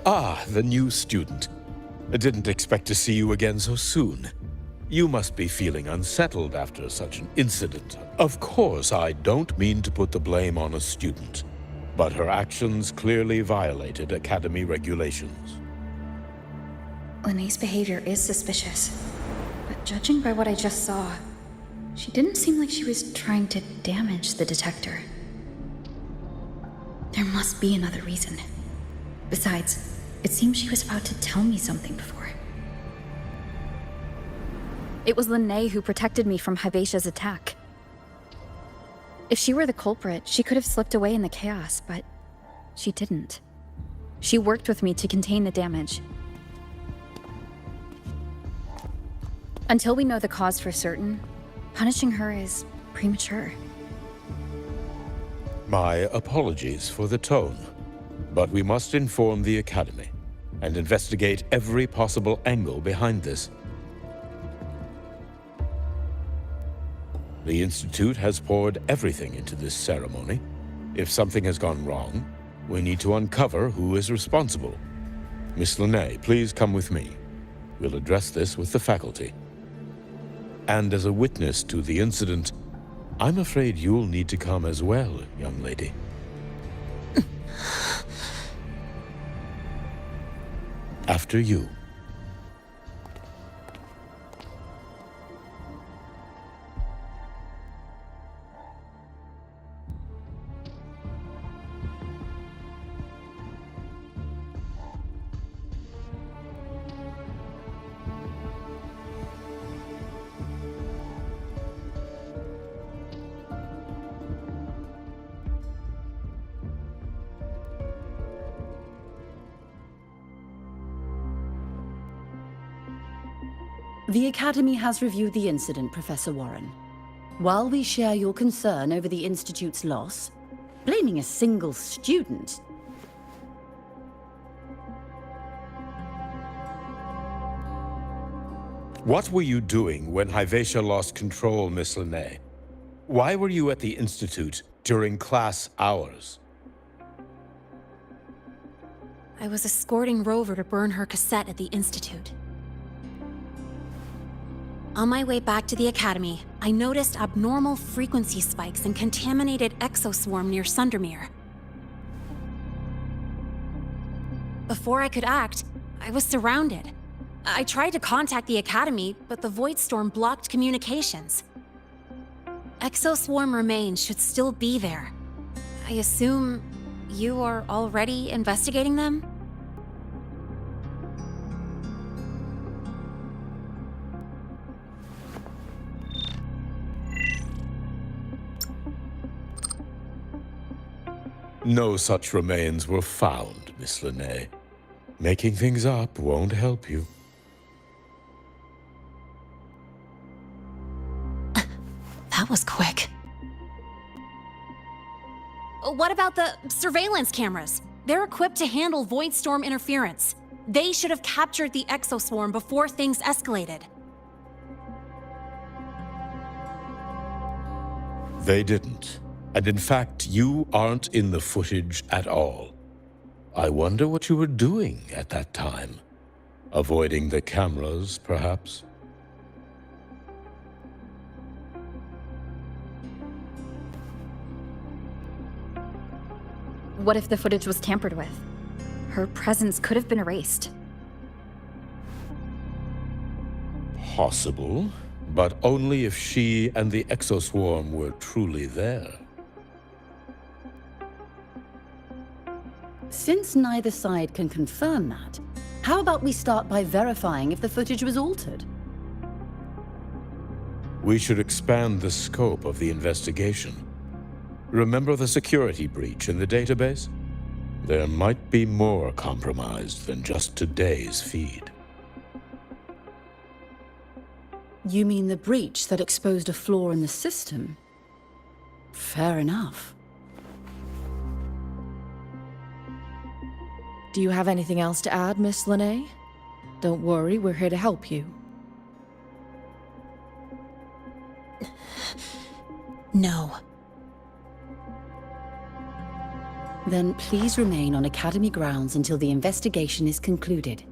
Ah, the new student. I didn't expect to see you again so soon. You must be feeling unsettled after such an incident. Of course, I don't mean to put the blame on a student, but her actions clearly violated Academy regulations. Linnae's behavior is suspicious, but judging by what I just saw, she didn't seem like she was trying to damage the detector. There must be another reason. Besides, it seems she was about to tell me something before. It was Linnae who protected me from Hivatia's attack. If she were the culprit, she could have slipped away in the chaos, but she didn't. She worked with me to contain the damage. Until we know the cause for certain, punishing her is premature. My apologies for the tone, but we must inform the Academy and investigate every possible angle behind this. The Institute has poured everything into this ceremony. If something has gone wrong, we need to uncover who is responsible. Miss Linnae, please come with me. We'll address this with the faculty. And as a witness to the incident, I'm afraid you'll need to come as well, young lady. After you. The Academy has reviewed the incident, Professor Warren. While we share your concern over the Institute's loss, blaming a single student... What were you doing when Hivatia lost control, Miss Linnae? Why were you at the Institute during class hours? I was escorting Rover to burn her cassette at the Institute. On my way back to the Academy, I noticed abnormal frequency spikes and contaminated exoswarm near Sundermere. Before I could act, I was surrounded. I tried to contact the Academy, but the Void Storm blocked communications. Exoswarm remains should still be there. I assume you are already investigating them? No such remains were found, Miss Linnae. Making things up won't help you. That was quick. What about the surveillance cameras? They're equipped to handle Void Storm interference. They should have captured the exoswarm before things escalated. They didn't. And in fact, you aren't in the footage at all. I wonder what you were doing at that time. Avoiding the cameras, perhaps? What if the footage was tampered with? Her presence could have been erased. Possible, but only if she and the exoswarm were truly there. Since neither side can confirm that, how about we start by verifying if the footage was altered? We should expand the scope of the investigation. Remember the security breach in the database? There might be more compromised than just today's feed. You mean the breach that exposed a flaw in the system? Fair enough. Do you have anything else to add, Miss Lene? Don't worry, we're here to help you. No. Then please remain on Academy grounds until the investigation is concluded.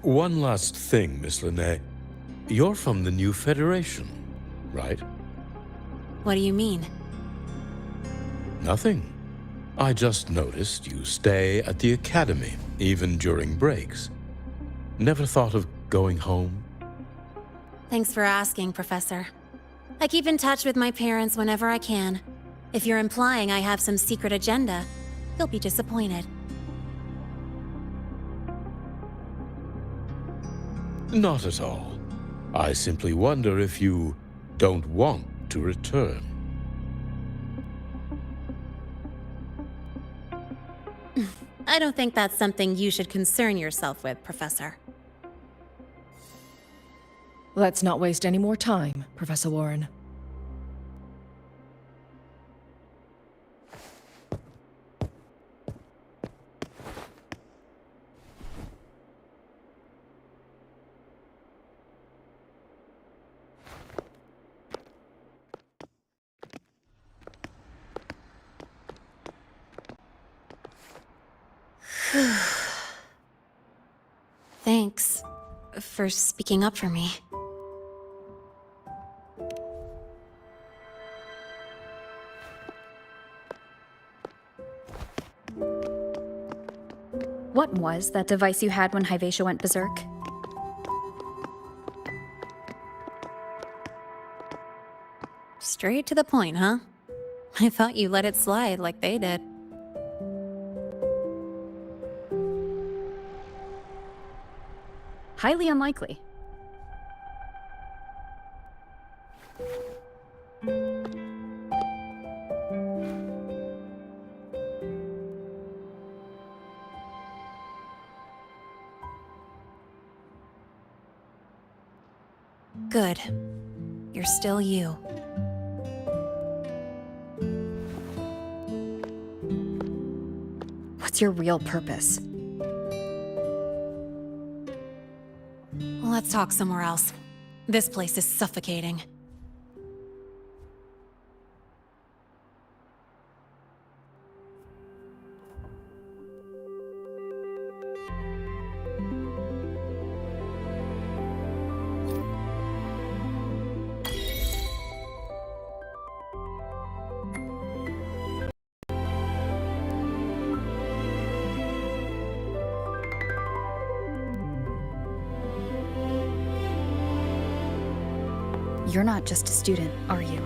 One last thing, Miss Lene. You're from the new Federation, right? What do you mean? Nothing. I just noticed you stay at the Academy, even during breaks. Never thought of going home? Thanks for asking, Professor. I keep in touch with my parents whenever I can. If you're implying I have some secret agenda, you'll be disappointed. Not at all. I simply wonder if you don't want to return. I don't think that's something you should concern yourself with, Professor. Let's not waste any more time, Professor Warren. Thanks for speaking up for me. What was that device you had when Hyvatia went berserk? Straight to the point, huh? I thought you let it slide like they did. Highly unlikely. Good. You're still you. What's your real purpose? Let's talk somewhere else. This place is suffocating. You're not just a student, are you?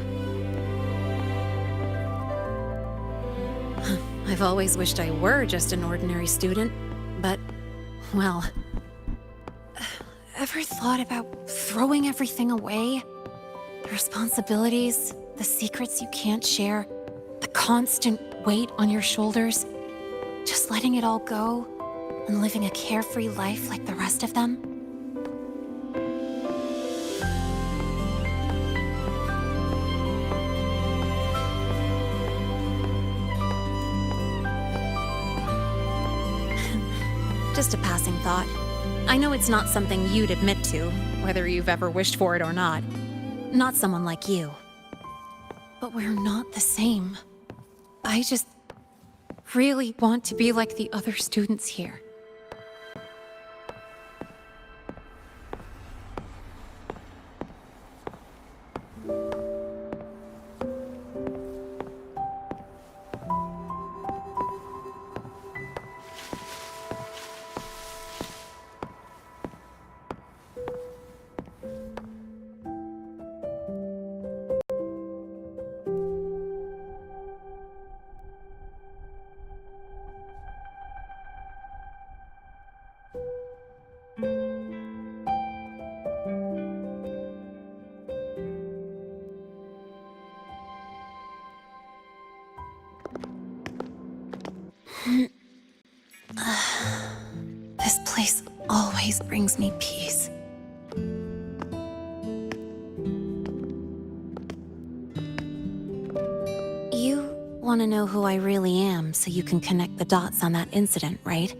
I've always wished I were just an ordinary student, but, well... Ever thought about throwing everything away? The responsibilities, the secrets you can't share, the constant weight on your shoulders? Just letting it all go and living a carefree life like the rest of them? Just a passing thought. I know it's not something you'd admit to, whether you've ever wished for it or not. Not someone like you. But we're not the same. I just really want to be like the other students here. This place always brings me peace. You want to know who I really am so you can connect the dots on that incident, right?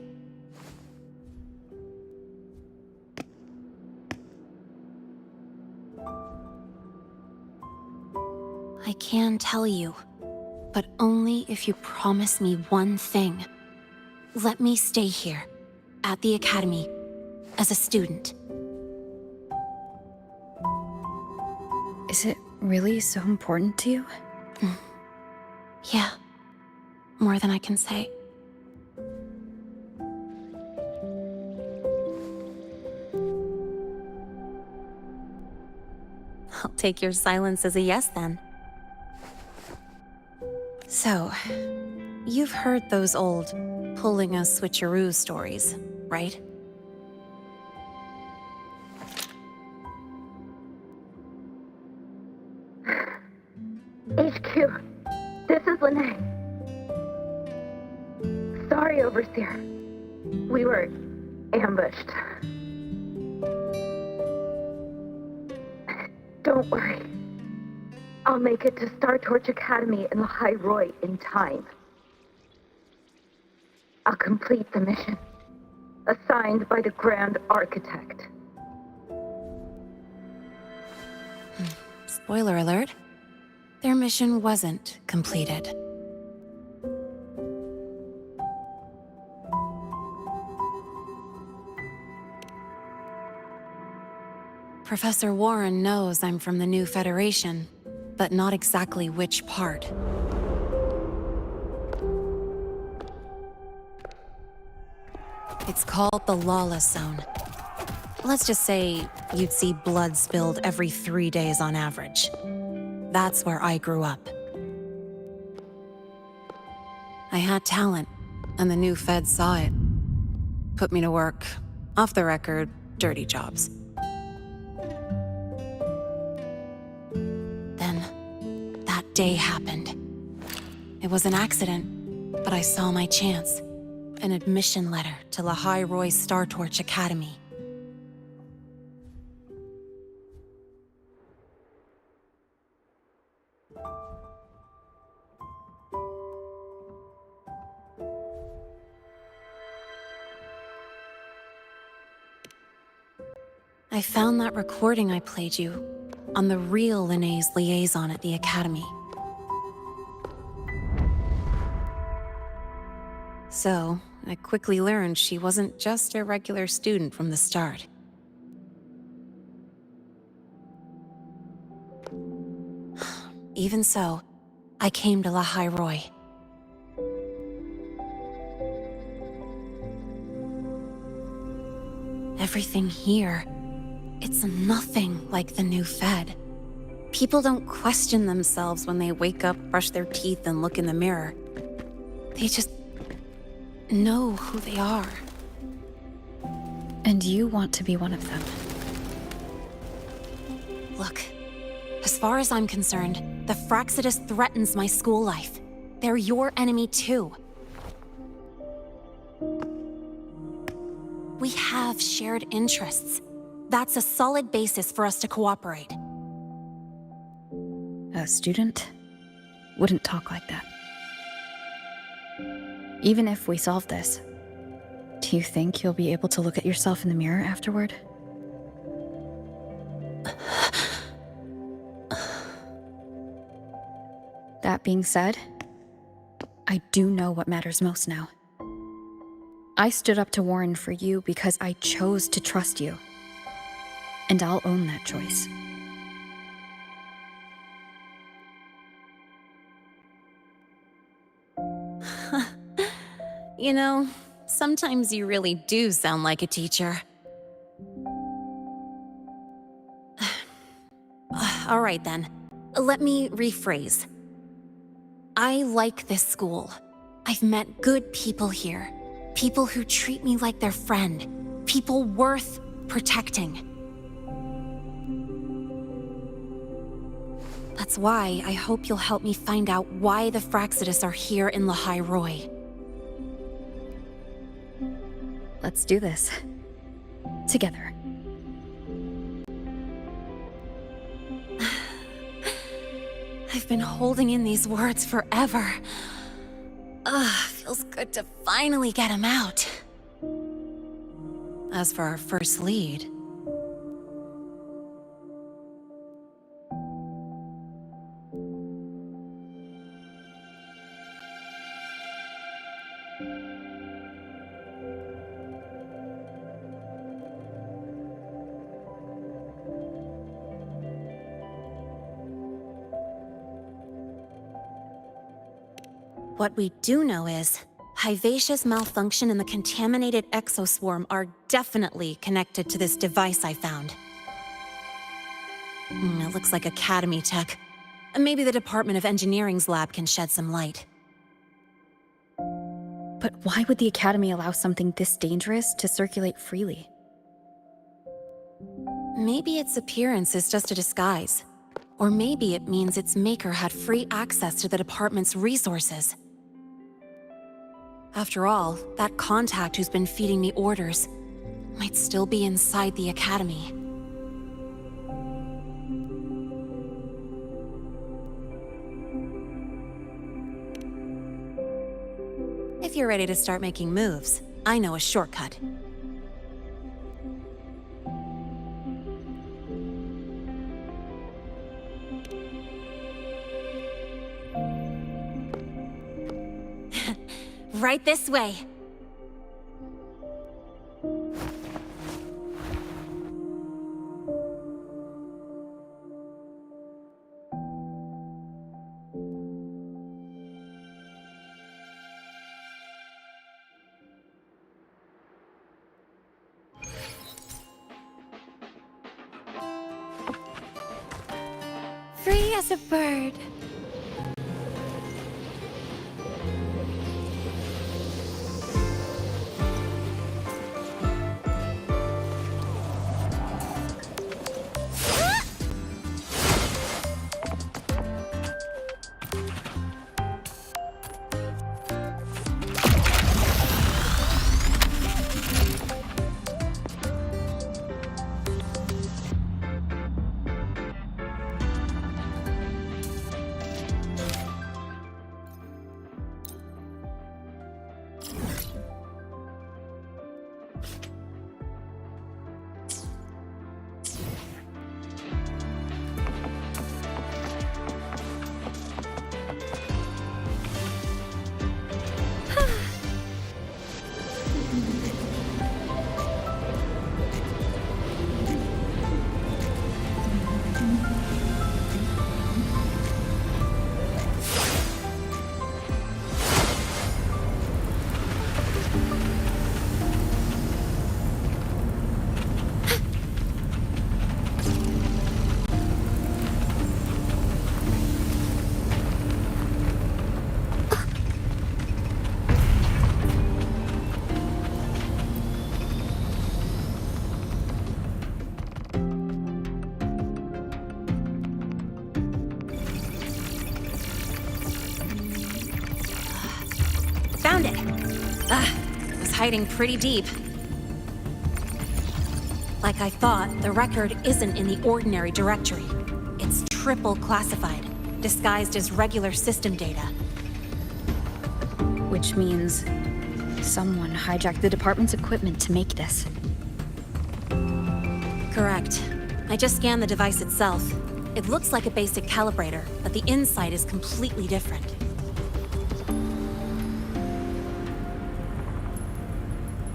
I can tell you, but only if you promise me one thing. Let me stay here, at the Academy, as a student. Is it really so important to you? Yeah, more than I can say. I'll take your silence as a yes then. So, you've heard those old pulling a switcheroo stories, right? HQ, this is Lene. Sorry, Overseer. We were ambushed. Don't worry. I'll make it to Star Torch Academy in the High Roy in time. I'll complete the mission, assigned by the Grand Architect. Spoiler alert. Their mission wasn't completed. Professor Warren knows I'm from the new Federation, but not exactly which part. It's called the Lawless Zone. Let's just say you'd see blood spilled every 3 days on average. That's where I grew up. I had talent, and the new feds saw it. Put me to work, off the record, dirty jobs. Then, that day happened. It was an accident, but I saw my chance. An admission letter to La High Roy Star Torch Academy. I found that recording I played you on the real Lene's liaison at the Academy. So, I quickly learned she wasn't just a regular student from the start. Even so, I came to La High Roy. Everything here, it's nothing like the new Fed. People don't question themselves when they wake up, brush their teeth, and look in the mirror. They just know who they are. And you want to be one of them. Look, as far as I'm concerned, the Fraxidus threatens my school life. They're your enemy too. We have shared interests. That's a solid basis for us to cooperate. A student wouldn't talk like that. Even if we solve this, do you think you'll be able to look at yourself in the mirror afterward? That being said, I do know what matters most now. I stood up to Warren for you because I chose to trust you. And I'll own that choice. You know, sometimes you really do sound like a teacher. All right then, let me rephrase. I like this school. I've met good people here. People who treat me like their friend. People worth protecting. That's why I hope you'll help me find out why the Fraxidus are here in La High Roy. Let's do this. Together. I've been holding in these words forever. Feels good to finally get them out. As for our first lead... What we do know is, Hyvatia's malfunction and the contaminated exoswarm are definitely connected to this device I found. It looks like Academy tech. Maybe the Department of Engineering's lab can shed some light. But why would the Academy allow something this dangerous to circulate freely? Maybe its appearance is just a disguise. Or maybe it means its maker had free access to the department's resources. After all, that contact who's been feeding me orders might still be inside the Academy. If you're ready to start making moves, I know a shortcut. Right this way. Free as a bird. Found it! It was hiding pretty deep. Like I thought, the record isn't in the ordinary directory. It's triple classified, disguised as regular system data. Which means someone hijacked the department's equipment to make this. Correct. I just scanned the device itself. It looks like a basic calibrator, but the inside is completely different.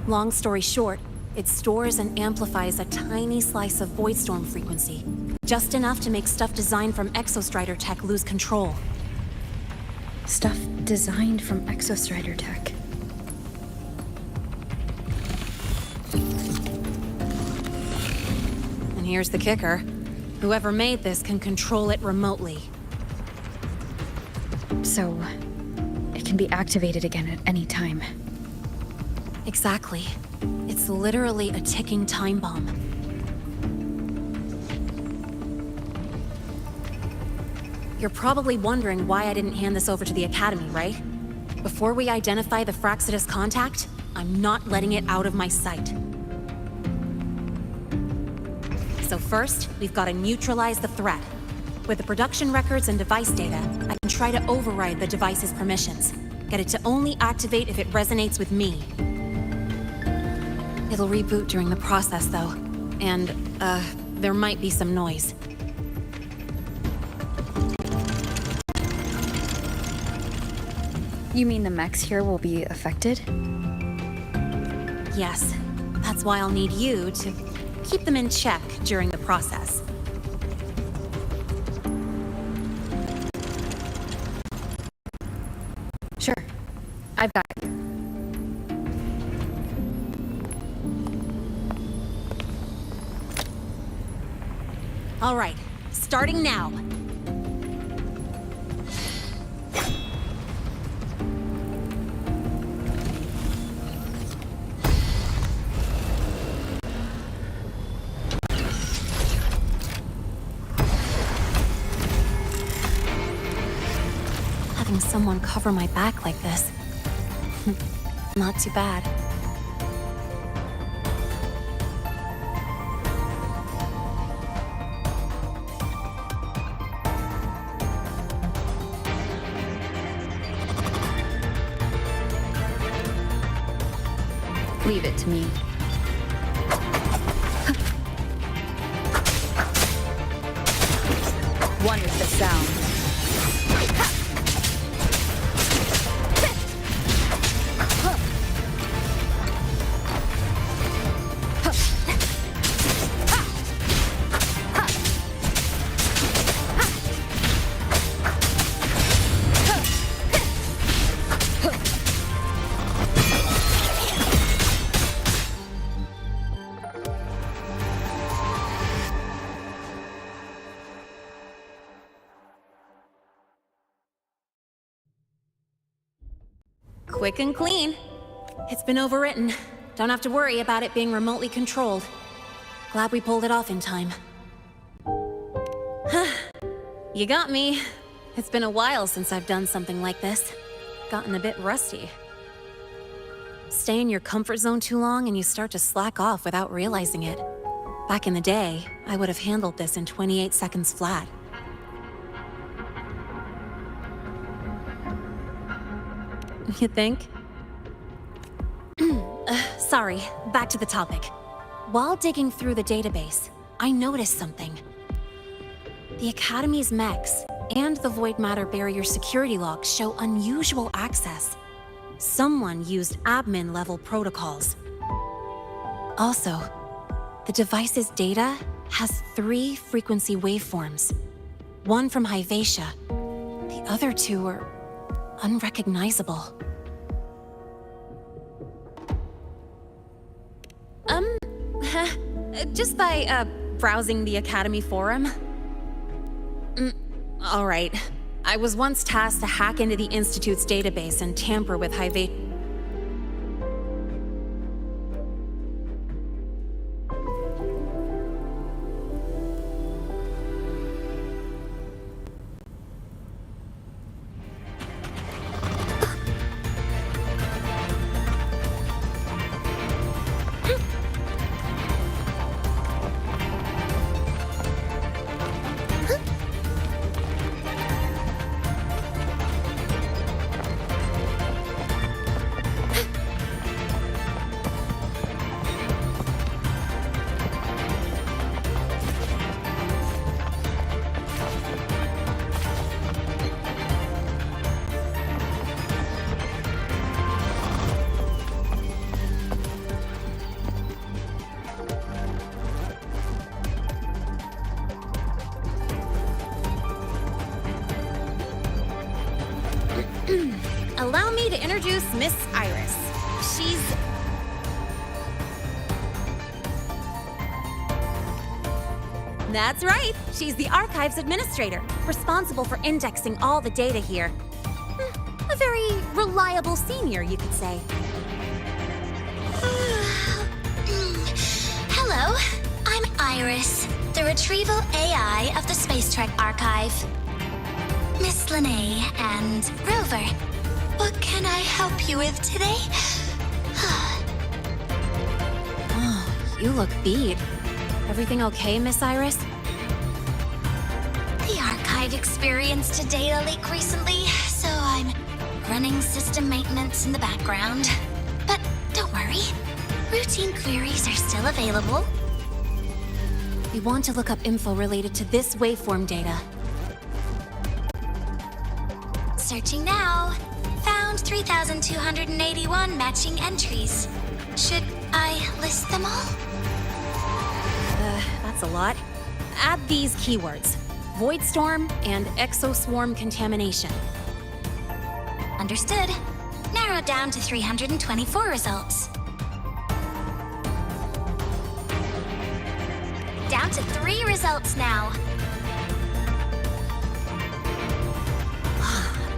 Long story short, it stores and amplifies a tiny slice of Voidstorm frequency, just enough to make stuff designed from Exostrider tech lose control. Stuff designed from Exostrider tech. And here's the kicker. Whoever made this can control it remotely. So, it can be activated again at any time. Exactly. It's literally a ticking time bomb. You're probably wondering why I didn't hand this over to the Academy, right? Before we identify the Fraxidus contact, I'm not letting it out of my sight. So first, we've got to neutralize the threat. With the production records and device data, I can try to override the device's permissions. Get it to only activate if it resonates with me. It'll reboot during the process, though. And, there might be some noise. You mean the mechs here will be affected? Yes. That's why I'll need you to keep them in check during the process. Sure. I've got you. All right, starting now. Having someone cover my back like this, not too bad. Leave it to me. One is the sound. Quick and clean. It's been overwritten. Don't have to worry about it being remotely controlled. Glad we pulled it off in time. You got me. It's been a while since I've done something like this. Gotten a bit rusty. Stay in your comfort zone too long and you start to slack off without realizing it. Back in the day, I would have handled this in 28 seconds flat. You think? Sorry, back to the topic. While digging through the database, I noticed something. The Academy's mechs and the Void Matter Barrier security logs show unusual access. Someone used admin-level protocols. Also, the device's data has 3 frequency waveforms. One from Hyvatia. The other 2 are unrecognizable. Just by, browsing the Academy forum. All right. I was once tasked to hack into the Institute's database and tamper with Hyvatia. Allow me to introduce Miss Iris. She's... That's right. She's the Archives Administrator, responsible for indexing all the data here. A very reliable senior, you could say. Hello, I'm Iris, the retrieval AI of the Space Trek Archive. Miss Linnae and Rover. What can I help you with today? Oh, you look beat. Everything okay, Miss Iris? The archive experienced a data leak recently, so I'm running system maintenance in the background. But don't worry, routine queries are still available. We want to look up info related to this waveform data. Searching now. Found 3,281 matching entries. Should I list them all? That's a lot. Add these keywords: Void Storm and Exoswarm Contamination. Understood. Narrowed down to 324 results. Down to 3 results now.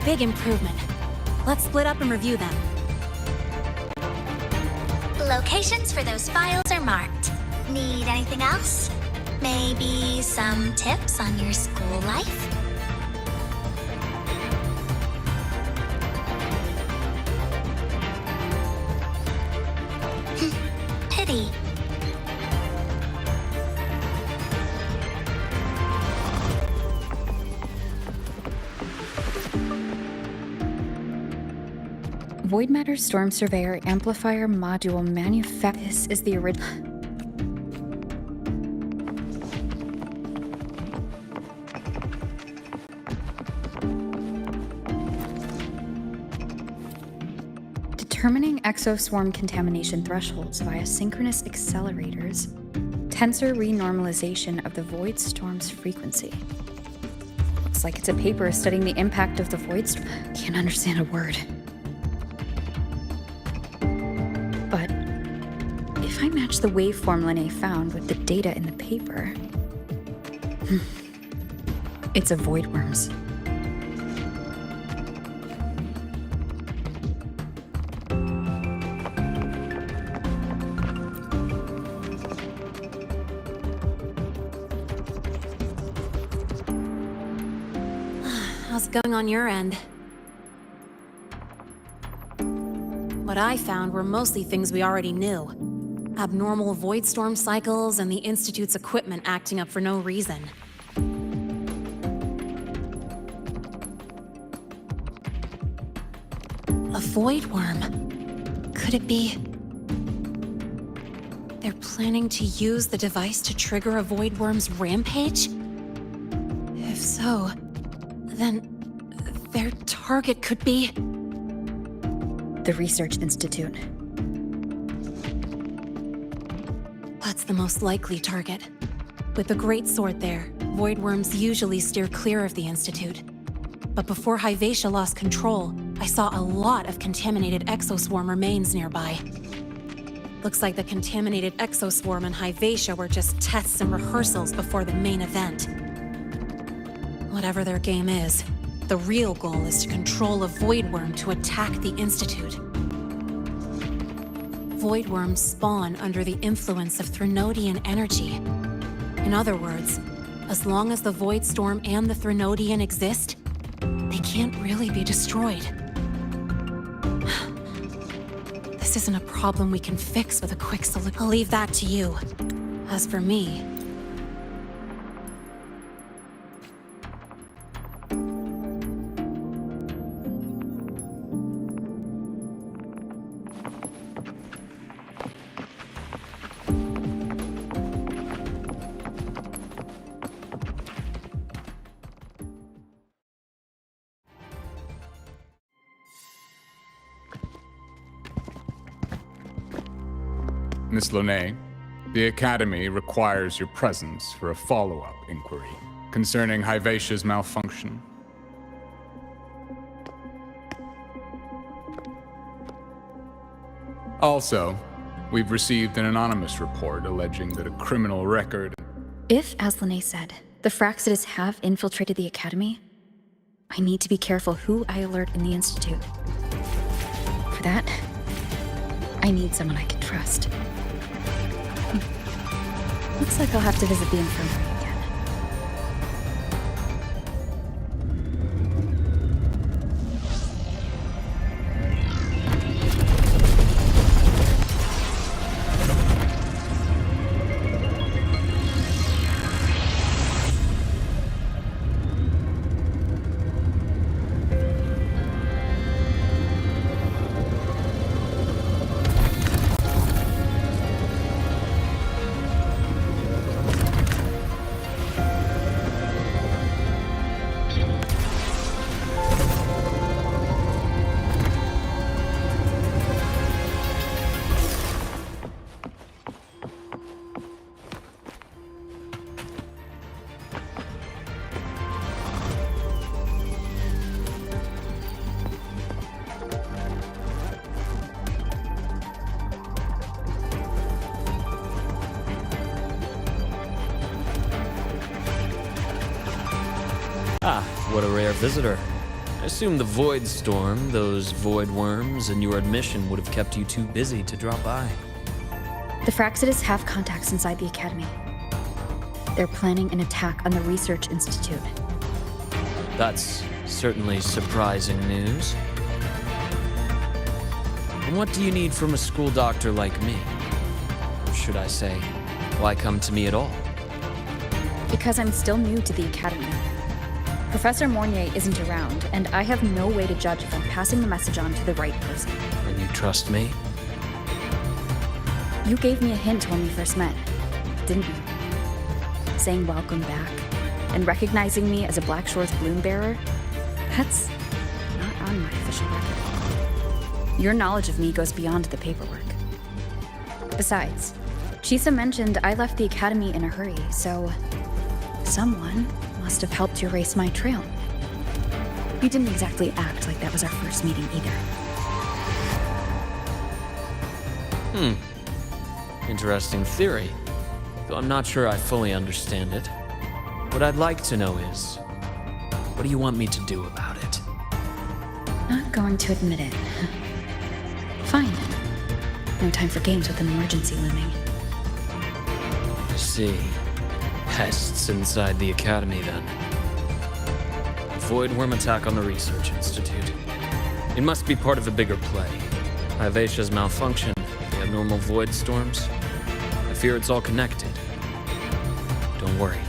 Big improvement. Let's split up and review them. Locations for those files are marked. Need anything else? Maybe some tips on your school life? Pity. Void Matter Storm Surveyor Amplifier Module This is the original. Determining exoswarm contamination thresholds via synchronous accelerators. Tensor renormalization of the void storm's frequency. Looks like it's a paper studying the impact of the void storm. Can't understand a word. But if I match the waveform Linnae found with the data in the paper, it's a void worms. How's it going on your end? What I found were mostly things we already knew. Abnormal void storm cycles and the Institute's equipment acting up for no reason. A void worm? Could it be... they're planning to use the device to trigger a void worm's rampage? If so, then their target could be... the Research Institute. That's the most likely target. With the Great Sword there, void worms usually steer clear of the Institute. But before Hyvatia lost control, I saw a lot of contaminated exoswarm remains nearby. Looks like the contaminated exoswarm and Hyvatia were just tests and rehearsals before the main event. Whatever their game is, the real goal is to control a void worm to attack the Institute. Void worms spawn under the influence of Threnodian energy. In other words, as long as the Void Storm and the Threnodian exist, they can't really be destroyed. This isn't a problem we can fix with a quick solution. I'll leave that to you. As for me... Miss Linnae, the Academy requires your presence for a follow-up inquiry concerning Hyvatia's malfunction. Also, we've received an anonymous report alleging that a criminal record... If, as Linnae said, the Fraxidas have infiltrated the Academy, I need to be careful who I alert in the Institute. For that, I need someone I can trust. Looks like I'll have to visit the infirmary again. rare visitor. I assume the void storm, those void worms, and your admission would have kept you too busy to drop by. The Fraxidus have contacts inside the Academy. They're planning an attack on the Research Institute. That's certainly surprising news. And what do you need from a school doctor like me? Or should I say, why come to me at all? Because I'm still new to the Academy. Professor Mornier isn't around, and I have no way to judge if I'm passing the message on to the right person. And you trust me? You gave me a hint when we first met, didn't you? Saying welcome back, and recognizing me as a Black Shore's bloom bearer? That's not on my official record. Your knowledge of me goes beyond the paperwork. Besides, Shisa mentioned I left the Academy in a hurry, so someone must have helped you erase my trail. You didn't exactly act like that was our first meeting either. Interesting theory, though I'm not sure I fully understand it. What I'd like to know is, what do you want me to do about it? Not going to admit it. Fine. No time for games with an emergency looming. I see. Pests inside the Academy, then. Void worm attack on the Research Institute. It must be part of a bigger play. Hivatia's malfunction, the abnormal void storms. I fear it's all connected. Don't worry.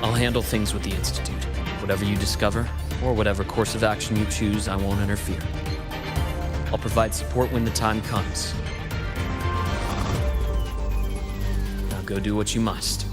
I'll handle things with the Institute. Whatever you discover, or whatever course of action you choose, I won't interfere. I'll provide support when the time comes. Now go do what you must.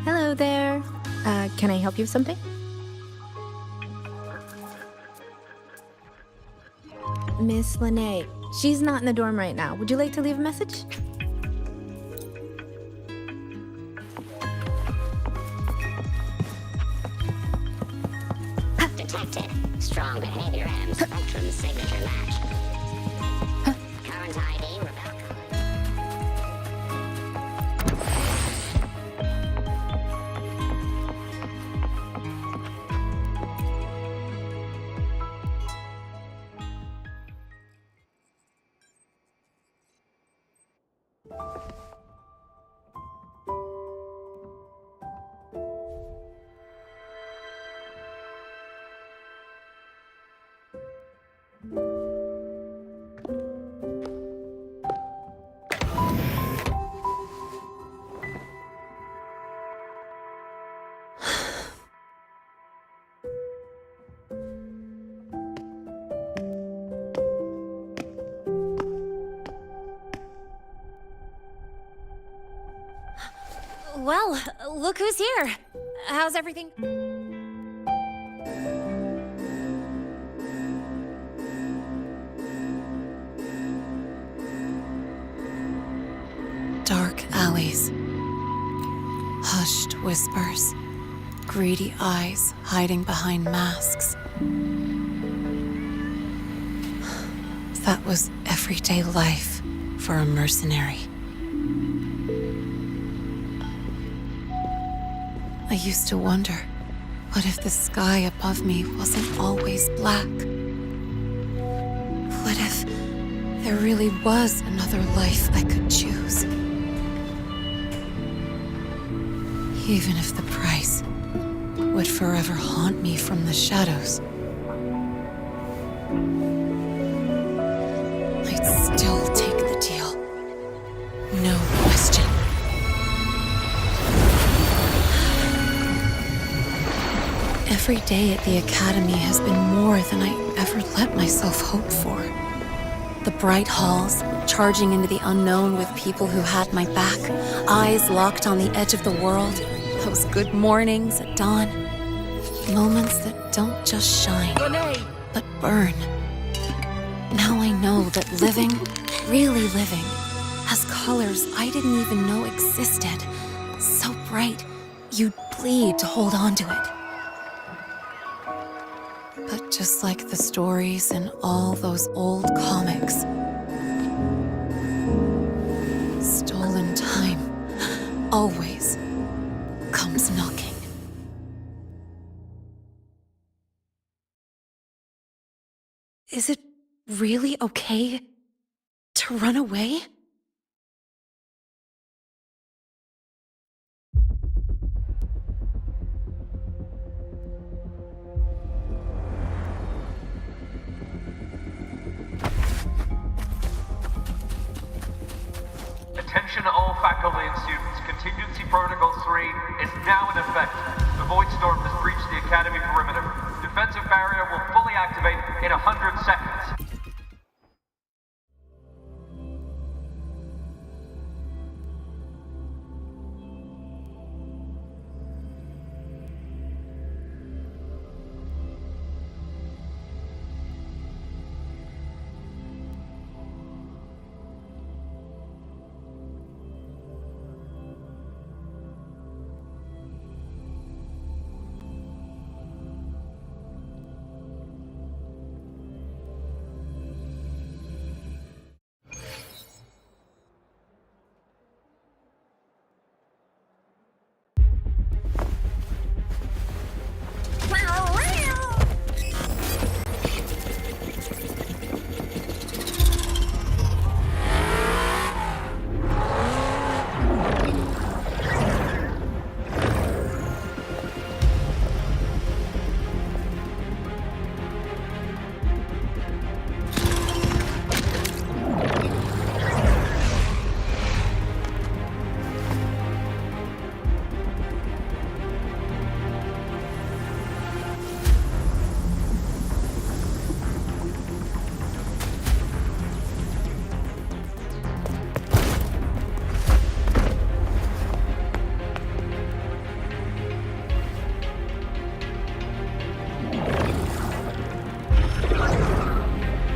Hello there. Can I help you with something? Miss Lene. She's not in the dorm right now. Would you like to leave a message? Detected. Strong behavior and spectrum signature match. Current ID, Rebecca. Well, look who's here. How's everything? Dark alleys. Hushed whispers. Greedy eyes hiding behind masks. That was everyday life for a mercenary. I used to wonder, what if the sky above me wasn't always black? What if there really was another life I could choose? Even if the price would forever haunt me from the shadows, I'd still take the deal. No question. Every day at the Academy has been more than I ever let myself hope for. The bright halls, charging into the unknown with people who had my back, eyes locked on the edge of the world, those good mornings at dawn, moments that don't just shine, but burn. Now I know that living, really living, has colors I didn't even know existed. So bright, you'd bleed to hold on to it. But just like the stories in all those old comics, stolen time always comes knocking. Is it really okay to run away? Attention all faculty and students. Contingency Protocol 3 is now in effect. The Void Storm has breached the Academy perimeter. Defensive barrier will fully activate in 100 seconds.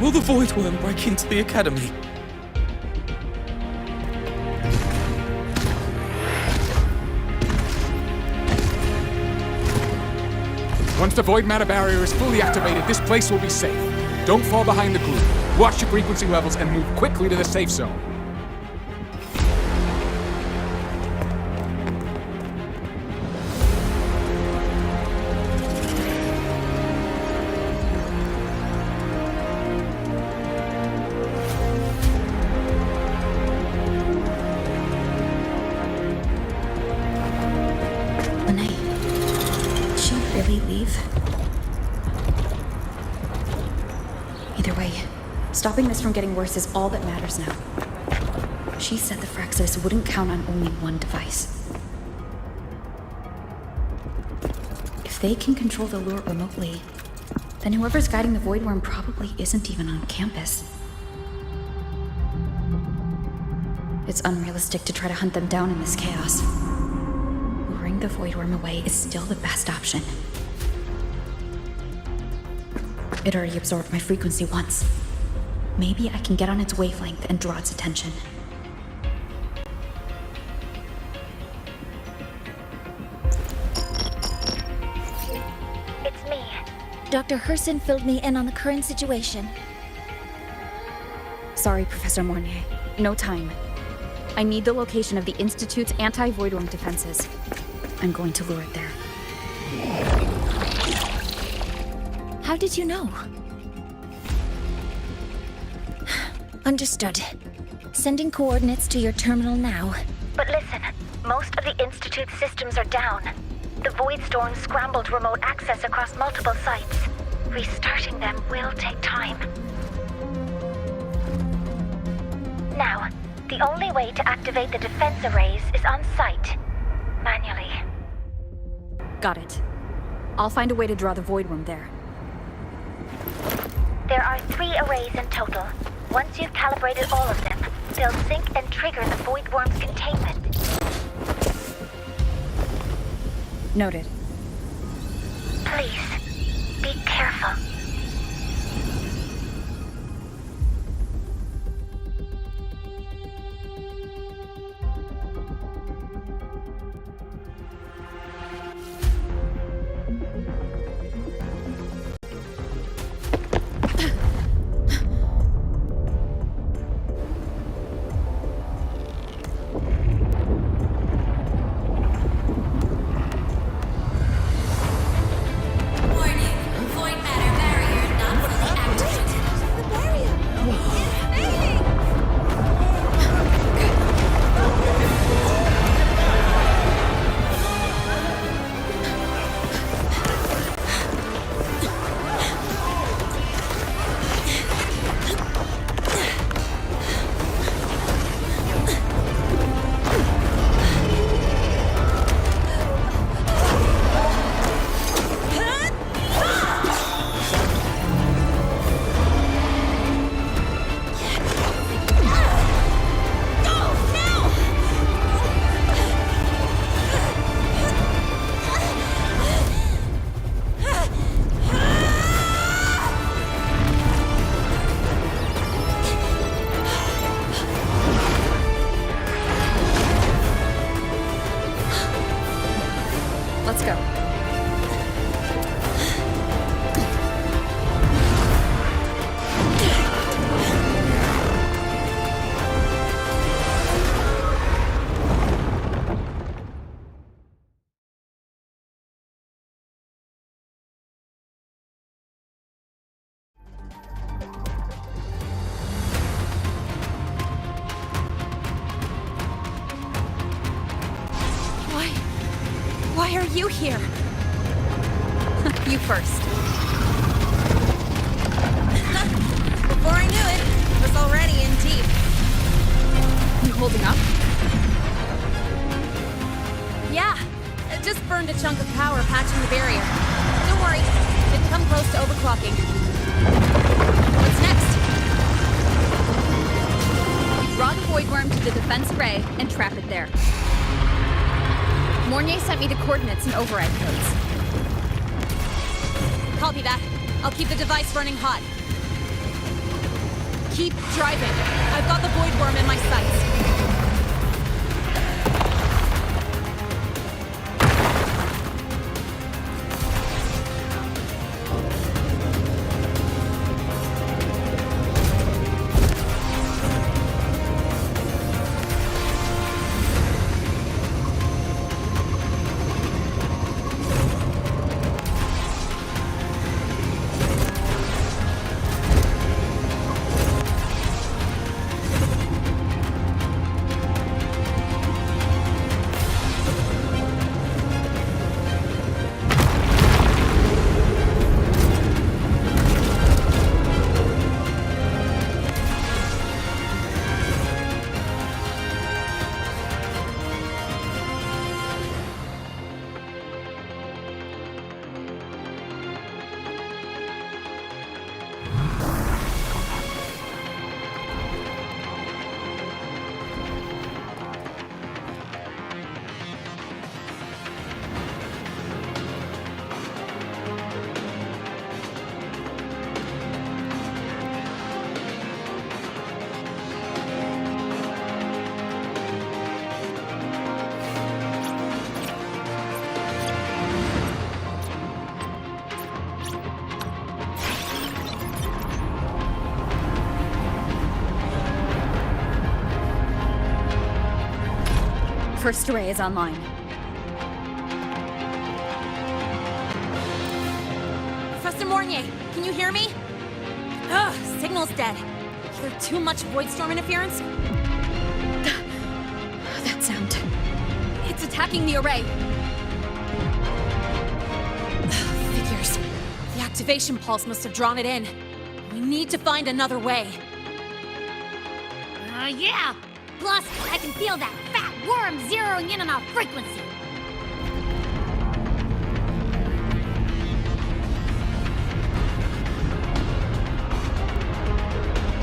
Will the Void Worm break into the Academy? Once the Void Matter Barrier is fully activated, this place will be safe. Don't fall behind the group. Watch your frequency levels and move quickly to the safe zone. Stopping this from getting worse is all that matters now. She said the Fraxis wouldn't count on only one device. If they can control the lure remotely, then whoever's guiding the Void Worm probably isn't even on campus. It's unrealistic to try to hunt them down in this chaos. the void worm away is still the best option. It already absorbed my frequency once. Maybe I can get on its wavelength and draw its attention. It's me. Dr. Herson filled me in on the current situation. Sorry, Professor Mornier. No time. I need the location of the Institute's anti-void worm defenses. I'm going to lure it there. How did you know? Understood. Sending coordinates to your terminal now. But listen, most of the Institute's systems are down. The Void Storm scrambled remote access across multiple sites. Restarting them will take time. Now, the only way to activate the defense arrays is on site, manually. Got it. I'll find a way to draw the void worm there. There are 3 arrays in total. Once you've calibrated all of them, they'll sync and trigger the void worm's containment. Noted. Please, be careful. Let's go. Why are you here? You first. Before I knew it, I was already in deep. You holding up? Yeah, I just burned a chunk of power patching the barrier. Don't worry, didn't come close to overclocking. What's next? Draw the void worm to the defense array and trap it there. Mornier sent me the coordinates and override codes. Copy that. I'll keep the device running hot. Keep driving. I've got the void worm in my sights. first array is online. Professor Mornier, can you hear me? Ugh, signal's dead. Is there too much void storm interference? That sound. It's attacking the array. Figures. The activation pulse must have drawn it in. We need to find another way. Yeah! Plus, I can feel that fat worm zeroing in on our frequency.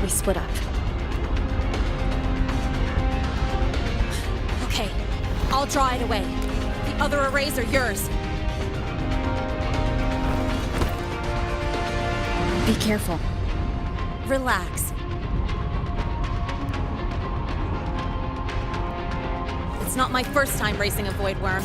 We split up. Okay, I'll draw it away. The other arrays are yours. Be careful. Relax. It's not my first time racing a void worm.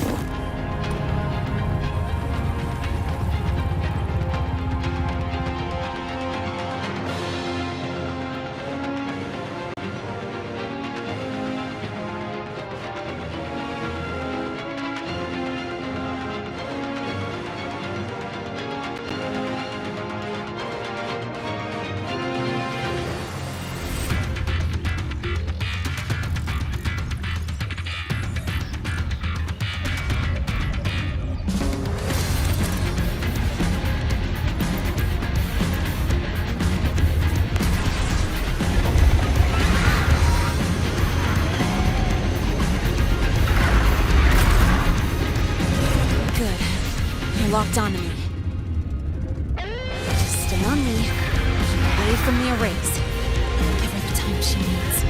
Locked onto me. Just stay on me, away from the arrays. Give her the time she needs.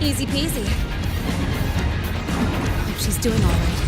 Easy peasy. Hope she's doing all right.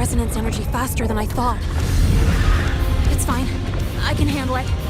resonance energy faster than I thought. It's fine. I can handle it.